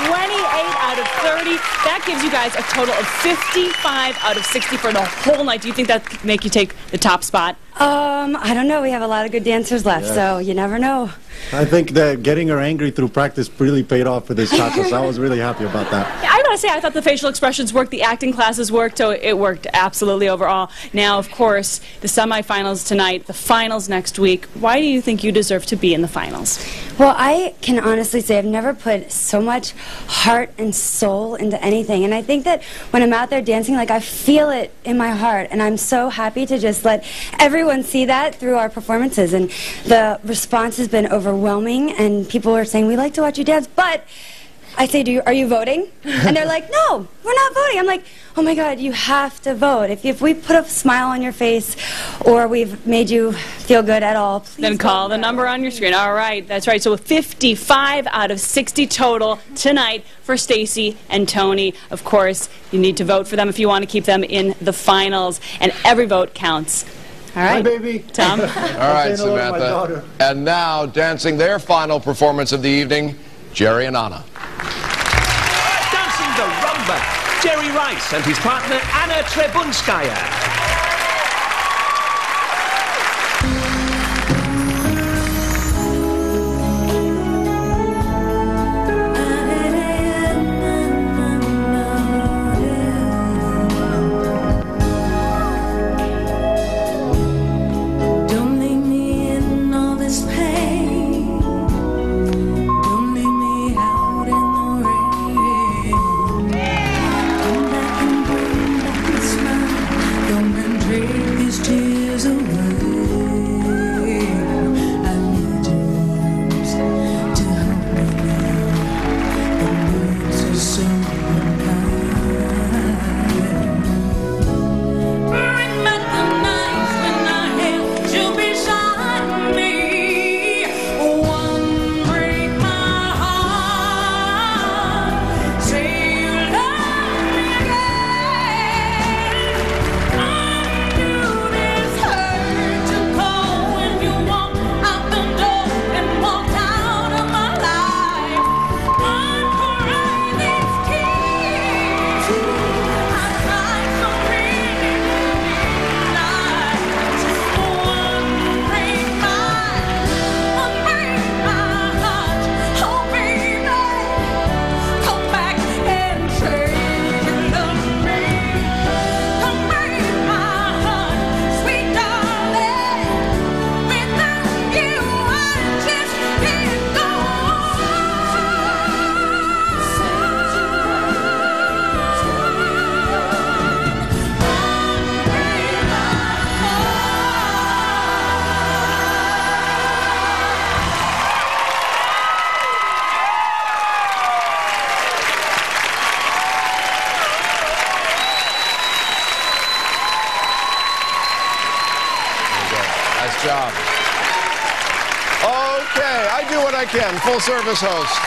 H: 28 out of 30. That gives you guys a total of 55 out of 60 for the whole night. Do you think that could make you take the top spot?
D: I don't know. We have a lot of good dancers left, so you never know.
F: I think that getting her angry through practice really paid off for this cha-cha, so I was really happy about that.
H: I gotta say, I thought the facial expressions worked, the acting classes worked, so it worked absolutely overall. Now, of course, the semifinals tonight, the finals next week. Why do you think you deserve to be in the finals?
D: Well, I can honestly say I've never put so much heart and soul into anything, and I think that when I'm out there dancing, like, I feel it in my heart, and I'm so happy to just let everyone see that through our performances, and the response has been overwhelming, and people are saying, we like to watch you dance, but I say, are you voting? And they're like, no, we're not voting. I'm like, oh my God, you have to vote. If we put a smile on your face or we've made you feel good at all, please
H: then call the number on your screen. All right, that's right. So 55 out of 60 total tonight for Stacy and Tony. Of course, you need to vote for them if you want to keep them in the finals, and every vote counts. All right,
F: hi, baby.
H: Tom.
I: All right, Samantha. And now, dancing their final performance of the evening, Jerry and Anna.
G: Dancing the rumba, Jerry Rice and his partner Anna Trebunskaya.
I: Job. Okay, I do what I can. Full service host.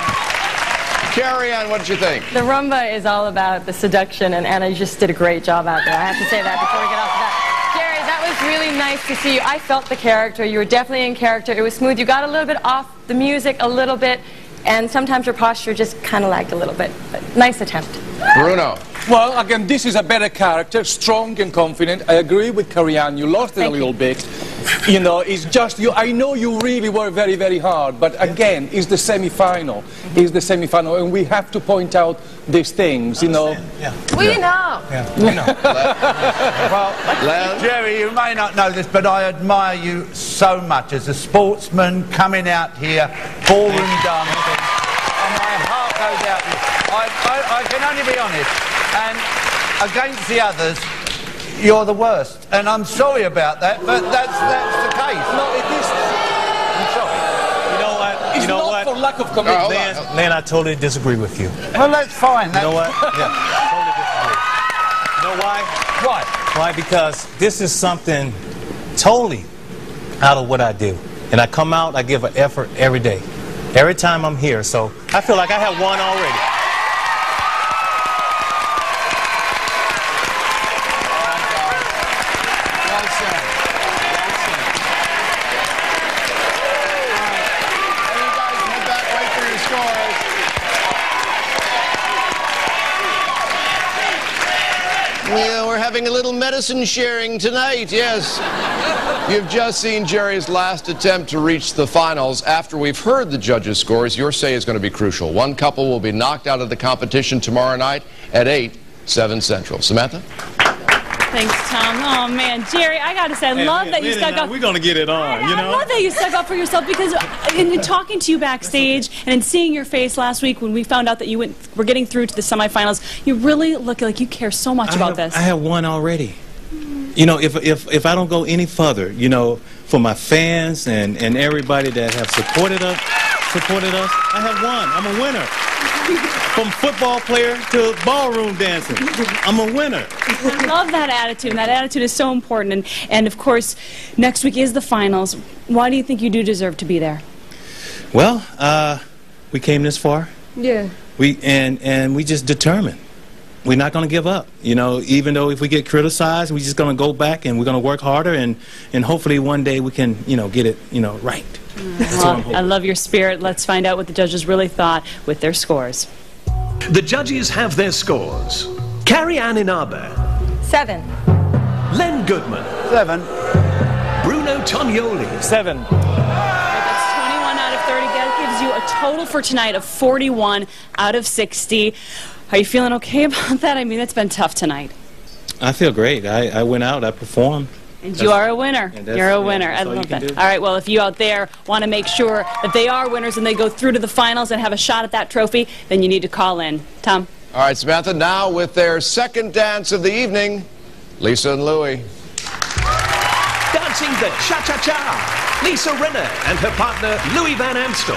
I: Carrie Ann, what did you think?
L: The rumba is all about the seduction, and Anna just did a great job out there. I have to say that before we get off of that. Jerry, that was really nice to see you. I felt the character. You were definitely in character. It was smooth. You got a little bit off the music, a little bit, and sometimes your posture just kind of lagged a little bit. But nice attempt.
I: Bruno.
C: Well, again, this is a better character, strong and confident. I agree with Carrie Ann. You lost it a little bit. You know, it's just you. I know you really were very, very hard, but again, it's the semi-final. It's the semi-final, and we have to point out these things. You know.
L: We know.
C: We know.
K: Well, Jerry, you may not know this, but I admire you so much as a sportsman coming out here, ballroom dancing, and my heart goes out to you. I can only be honest, and against the others, you're the worst, and I'm sorry about that, but that's the case.
C: No, it is.
K: I'm sorry.
E: You know what?
C: It's
E: You know
C: not
E: what?
C: for lack of commitment.
E: Nan, I totally disagree with you.
K: Well, that's fine.
E: You know what? Yeah, totally disagree. You know why?
K: Why?
E: Why? Because this is something totally out of what I do, and I come out, I give an effort every day, every time I'm here. So I feel like I have won already.
I: having a little medicine sharing tonight, yes. You've just seen Jerry's last attempt to reach the finals. After we've heard the judges' scores, your say is going to be crucial. One couple will be knocked out of the competition tomorrow night at 8, 7 Central. Samantha?
H: Thanks, Tom. Oh, man. Jerry, I got to say, I love that you stuck up.
E: We're going to get it on, you know?
H: I love that you stuck up for yourself because in talking to you backstage and in seeing your face last week when we found out that you were getting through to the semifinals, you really look like you care so much about this.
E: I have won already. You know, if I don't go any further, you know, for my fans and everybody that have supported us, I have won. I'm a winner. From football player to ballroom dancing, I'm a winner.
H: I love that attitude, and that attitude is so important. And of course, next week is the finals. Why do you think you do deserve to be there?
E: Well, we came this far.
H: Yeah.
E: And we just determined. We're not going to give up. You know, even though if we get criticized, we're just going to go back and we're going to work harder, and hopefully one day we can, you know, get it, you know, right.
H: Well, I love your spirit. Let's find out what the judges really thought with their scores.
G: The judges have their scores. Carrie Ann Inabe.
L: 7.
G: Len Goodman.
K: 7.
G: Bruno Tognoli.
C: 7.
H: That's 21 out of 30. That gives you a total for tonight of 41 out of 60. Are you feeling okay about that? I mean, it's been tough tonight.
E: I feel great. I went out, I performed.
H: And you are a winner. You're a winner. I love that. All right, well, if you out there want to make sure that they are winners and they go through to the finals and have a shot at that trophy, then you need to call in. Tom?
I: All right, Samantha, now with their second dance of the evening, Lisa and Louie.
G: Dancing the cha-cha-cha, Lisa Renner and her partner, Louie Van Amstel.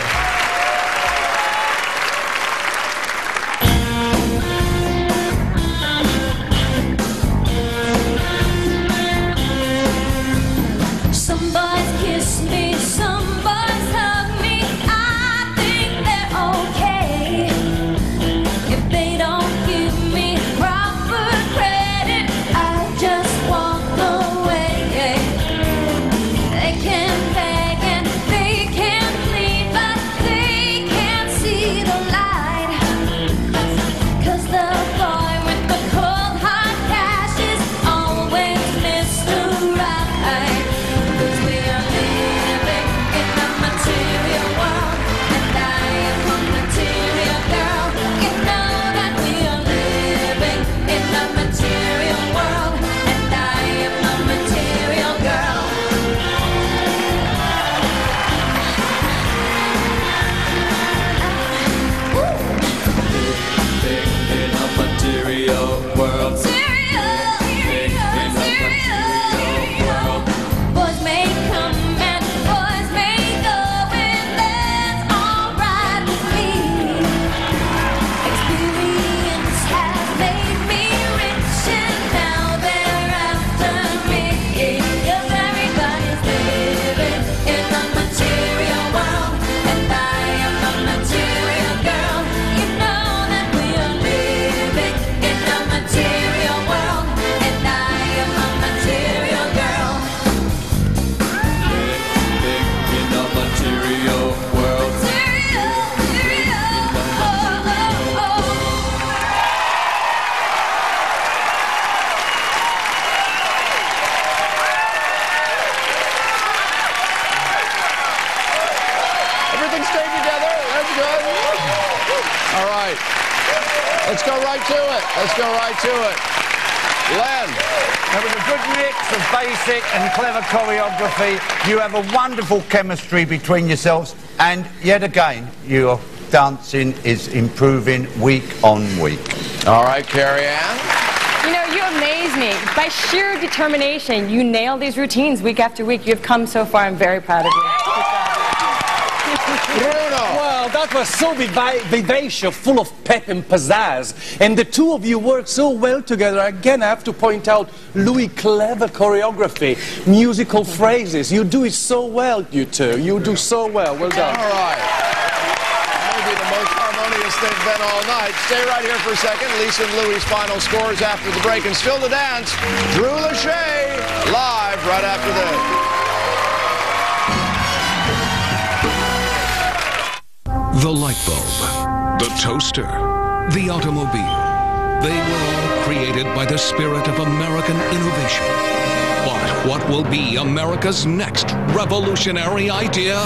I: Let's go right to it. Let's go right to it. Len.
K: There was a good mix of basic and clever choreography. You have a wonderful chemistry between yourselves, and yet again, your dancing is improving week on week.
I: All right, Carrie Ann.
L: You know, you amaze me. By sheer determination, you nail these routines week after week. You've come so far. I'm very proud of you.
C: Well, that was so vivacious, full of pep and pizzazz. And the two of you work so well together. Again, I have to point out Louis' clever choreography, musical phrases. You do it so well, you two. You do so well. Well done.
I: All right. Maybe the most harmonious they've been all night. Stay right here for a second. Lisa and Louis' final scores after the break. And still to dance, Drew Lachey, live right after this.
V: The light bulb, the toaster, the automobile. They were all created by the spirit of American innovation. But what will be America's next revolutionary idea?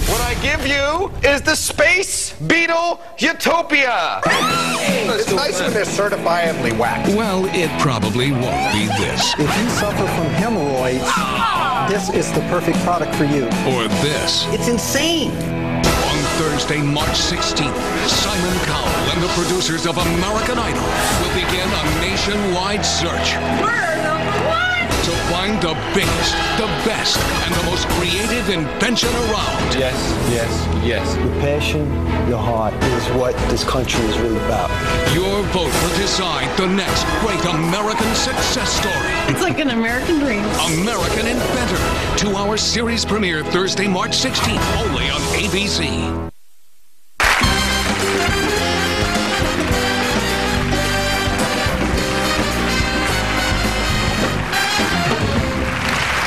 P: What I give you is the Space Beetle Utopia.
S: It's nice when they're certifiably whacked.
V: Well, it probably won't be this.
T: If you suffer from hemorrhoids, this is the perfect product for you.
V: Or this.
S: It's insane.
V: On Thursday, March 16th, Simon Cowell and the producers of American Idol will begin a nationwide search.
J: We're number one!
V: To find the biggest, the best, and the most creative invention around.
T: Yes, yes, yes. Your passion, your heart is what this country is really about.
V: Your vote will decide the next great American success story.
H: It's like an American dream.
V: American Inventor. 2-hour series premiere Thursday, March 16th, only on ABC.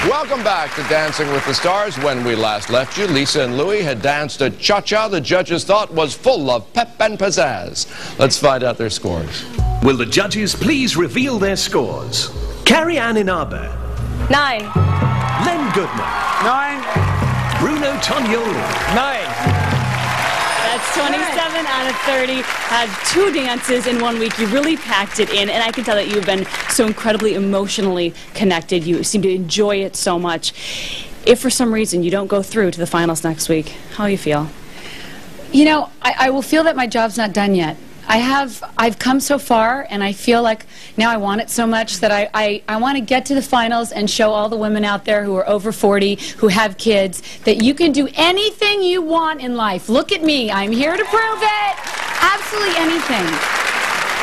I: Welcome back to Dancing with the Stars. When we last left you, Lisa and Louie had danced a cha-cha the judges thought was full of pep and pizzazz. Let's find out their scores.
G: Will the judges please reveal their scores? Carrie Ann Inaber.
L: 9.
G: Len Goodman.
C: 9.
G: Bruno Tognoli.
C: 9.
H: That's 27 out of 30. Had 2 dances in 1 week. You really packed it in, and I can tell that you've been so incredibly emotionally connected. You seem to enjoy it so much. If for some reason you don't go through to the finals next week, how do you feel?
U: You know, I will feel that my job's not done yet. I've come so far, and I feel like now I want it so much that I want to get to the finals and show all the women out there who are over 40, who have kids, that you can do anything you want in life. Look at me. I'm here to prove it. Absolutely anything.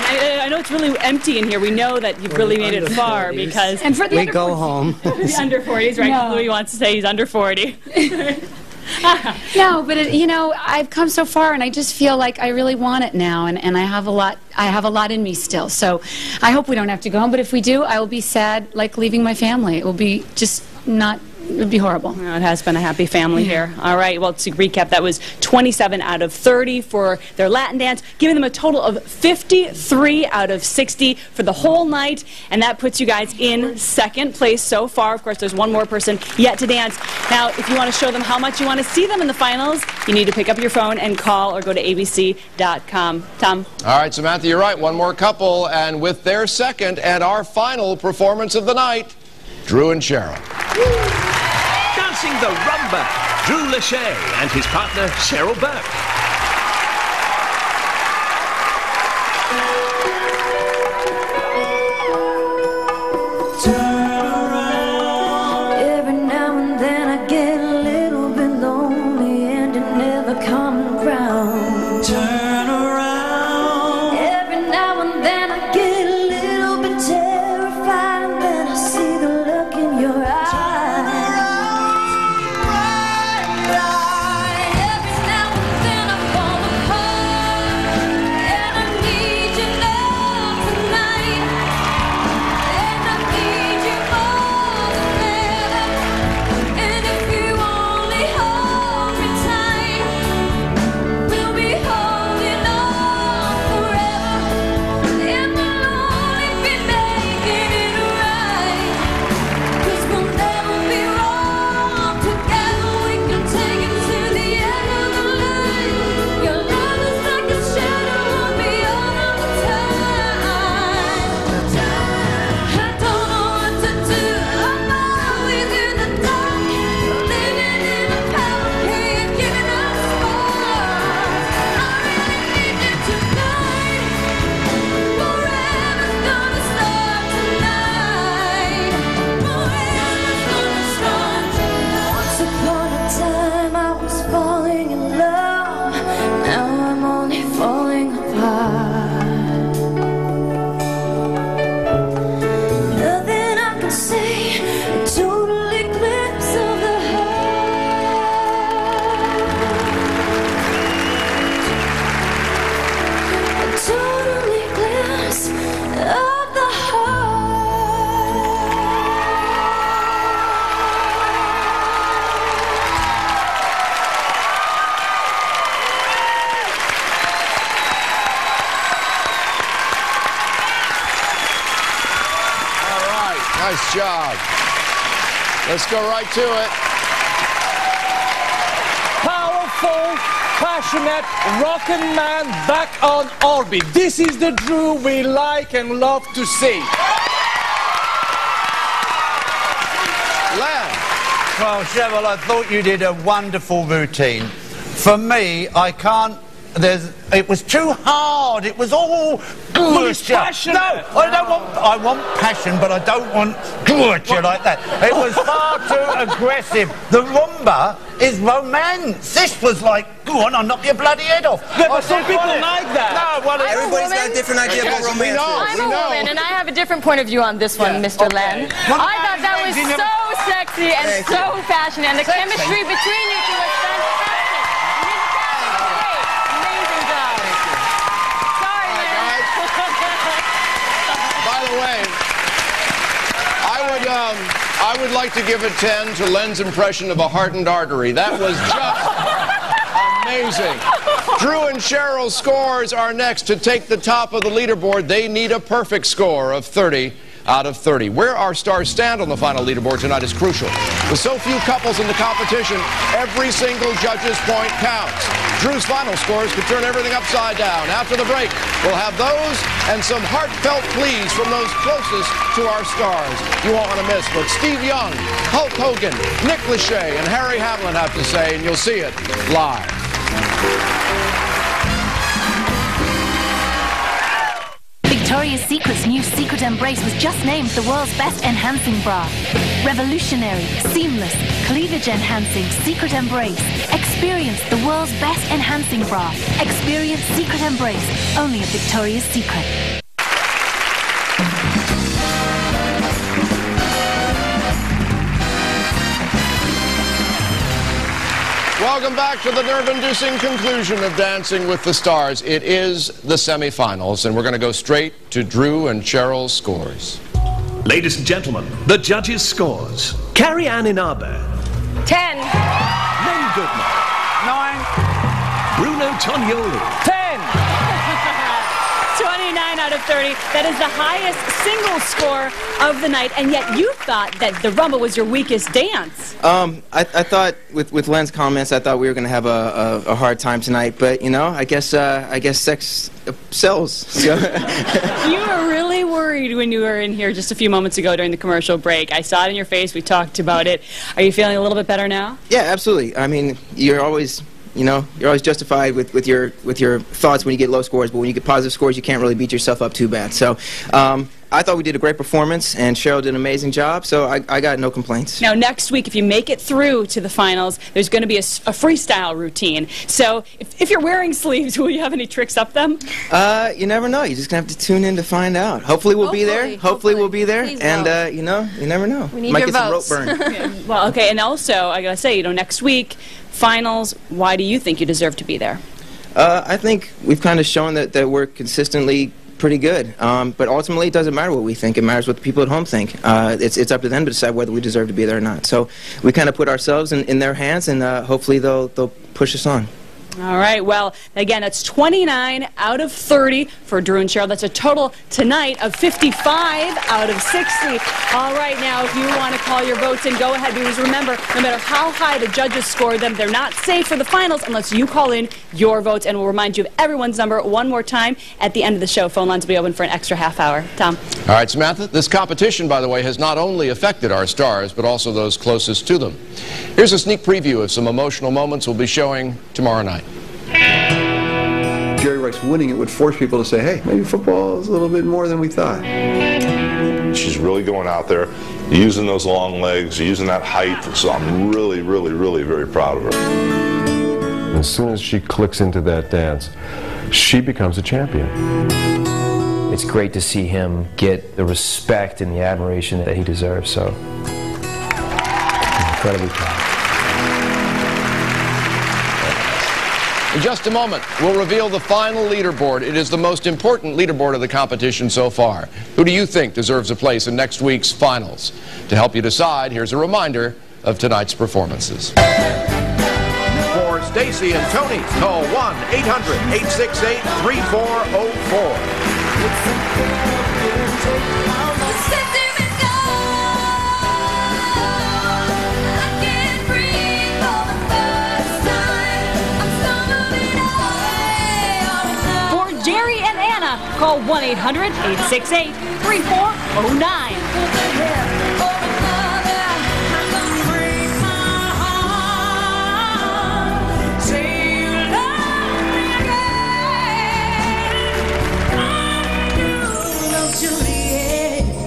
H: And I know it's really empty in here. We know that you've really made it far because...
Q: And for the we go home.
H: The under 40s, right?
U: No.
H: Louis wants to say he's under 40.
U: No, but you know, I've come so far, and I just feel like I really want it now, and I have a lot in me still. So I hope we don't have to go home, but if we do, I will be sad, like leaving my family. It will be just not. It would be horrible.
H: Well, it has been a happy family here. All right, well, to recap, that was 27 out of 30 for their Latin dance, giving them a total of 53 out of 60 for the whole night, and that puts you guys in second place so far. Of course, there's one more person yet to dance. Now, if you want to show them how much you want to see them in the finals, you need to pick up your phone and call or go to abc.com. Tom?
I: All right, Samantha, you're right. One more couple, and with their second and our final performance of the night, Drew and Cheryl.
G: Dancing the rumba, Drew Lachey and his partner Cheryl Burke.
J: Every now and then I get a little bit lonely and it never comes around. Turn around. Every now and then I get a little bit terrified and then I see the look in your eyes.
I: Nice job. Let's go right to it.
C: Powerful, passionate, rockin' man back on orbit. This is the Drew we like and love to see.
I: Len.
K: Well, Cheryl, I thought you did a wonderful routine. For me, I can't... It was too hard. It was all
C: passionate.
K: No, I want passion, but I don't want like that. It was far too aggressive. The rumba is romance. This was like, go on, I'll knock your bloody head off.
C: Yeah, but some people like that.
K: No, well,
B: everybody's got a different idea about romance.
L: I'm a woman, and I have a different point of view on this one, Mr. Len. I thought that was so sexy and so passionate, and the chemistry between you two was fantastic.
I: I would like to give a 10 to Len's impression of a hardened artery. That was just amazing. Drew and Cheryl's scores are next to take the top of the leaderboard. They need a perfect score of 30 out of 30. Where our stars stand on the final leaderboard tonight is crucial. With so few couples in the competition, every single judge's point counts. Drew's final scores could turn everything upside down. After the break, we'll have those and some heartfelt pleas from those closest to our stars. You won't want to miss what Steve Young, Hulk Hogan, Nick Lachey, and Harry Hamlin have to say, and you'll see it live.
A: Victoria's Secret's new Secret Embrace was just named the world's best enhancing bra. Revolutionary, seamless, cleavage enhancing Secret Embrace. Experience the world's best enhancing bra. Experience Secret Embrace, only at Victoria's Secret.
I: Welcome back to the nerve-inducing conclusion of Dancing with the Stars. It is the semifinals, and we're going to go straight to Drew and Cheryl's scores.
G: Ladies and gentlemen, the judges' scores. Carrie Ann Inabe.
L: 10.
G: Len Goodman.
C: 9.
G: Bruno Tonioli.
C: 10.
U: 29 out of 30. That is the highest single score of the night, and yet you thought that the rumba was your weakest dance.
B: I thought with Len's comments, I thought we were going to have a hard time tonight, but you know, I guess sex sells. So.
U: You were really worried when you were in here just a few moments ago during the commercial break. I saw it in your face. We talked about it. Are you feeling a little bit better now?
B: Yeah, absolutely. I mean, you're always justified with your thoughts when you get low scores, but when you get positive scores, you can't really beat yourself up too bad. So I thought we did a great performance, and Cheryl did an amazing job, so I got no complaints.
U: Now, next week, if you make it through to the finals, there's going to be a freestyle routine. So if you're wearing sleeves, will you have any tricks up them?
B: You never know. You're just going to have to tune in to find out. Hopefully we'll be there. Hopefully we'll be there.
U: Please
B: and, you know, you never know.
U: We need
B: Might
U: your
B: get
U: votes.
B: some rope burn.
U: Well, okay, and also, I got to say, next week, finals, why do you think you deserve to be there?
B: I think we've kind of shown that we're consistently pretty good, but ultimately it doesn't matter what we think. It matters what the people at home think. It's up to them to decide whether we deserve to be there or not. So we kind of put ourselves in their hands, and hopefully they'll push us on.
U: All right, well, again, that's 29 out of 30 for Drew and Cheryl. That's a total tonight of 55 out of 60. All right, now, if you want to call your votes in, go ahead, because remember, no matter how high the judges score them, they're not safe for the finals unless you call in your votes, and we'll remind you of everyone's number one more time at the end of the show. Phone lines will be open for an extra half hour. Tom.
I: All right, Samantha, this competition, by the way, has not only affected our stars, but also those closest to them. Here's a sneak preview of some emotional moments we'll be showing tomorrow night.
M: Jerry Rice winning it would force people to say, hey, maybe football is a little bit more than we thought.
W: She's really going out there, using those long legs, using that height, so I'm really, really, really very proud of her.
X: As soon as she clicks into that dance, she becomes a champion.
O: It's great to see him get the respect and the admiration that he deserves, so I'm incredibly proud.
I: In just a moment, we'll reveal the final leaderboard. It is the most important leaderboard of the competition so far. Who do you think deserves a place in next week's finals? To help you decide, here's a reminder of tonight's performances. For Stacy and Tony, call 1-800-868-3404.
H: Lisa. Call 1-800-868-3409.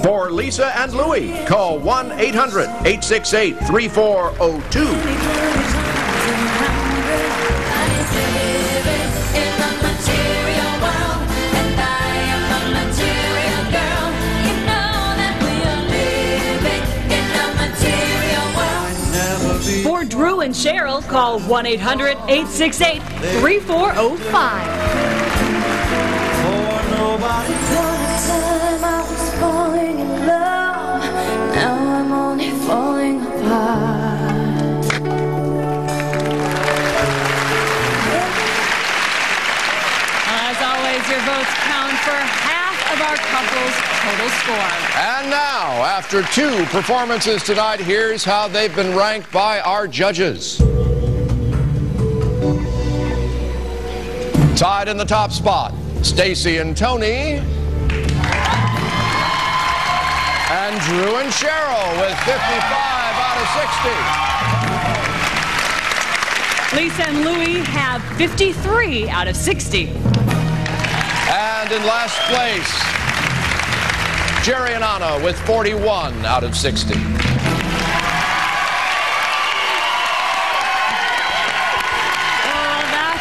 I: For Lisa and Louie, call 1-800-868-3402.
H: For Drew and Cheryl, call 1-800-868-3405. As always, your votes count for half of our couple's total score.
I: And now, after 2 performances tonight, here's how they've been ranked by our judges. Tied in the top spot, Stacy and Tony. And Drew and Cheryl with 55 out of 60.
H: Lisa and Louie have 53 out of 60.
I: And in last place, Jerry and Anna with 41 out of 60.
H: That's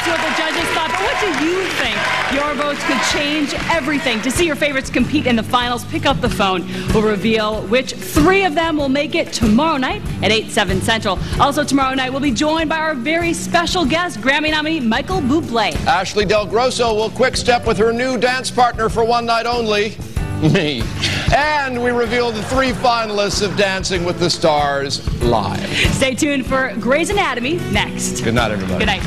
H: what the judges thought. But what do you think? Your votes could change everything. To see your favorites compete in the finals, pick up the phone. We'll reveal which 3 of them will make it tomorrow night at 8/7 Central. Also tomorrow night, we'll be joined by our very special guest, Grammy nominee Michael Bublé.
I: Ashley Del Grosso will quick step with her new dance partner for one night only, me. And we reveal the 3 finalists of Dancing with the Stars live.
H: Stay tuned for Grey's Anatomy next.
I: Good night, everybody.
H: Good night.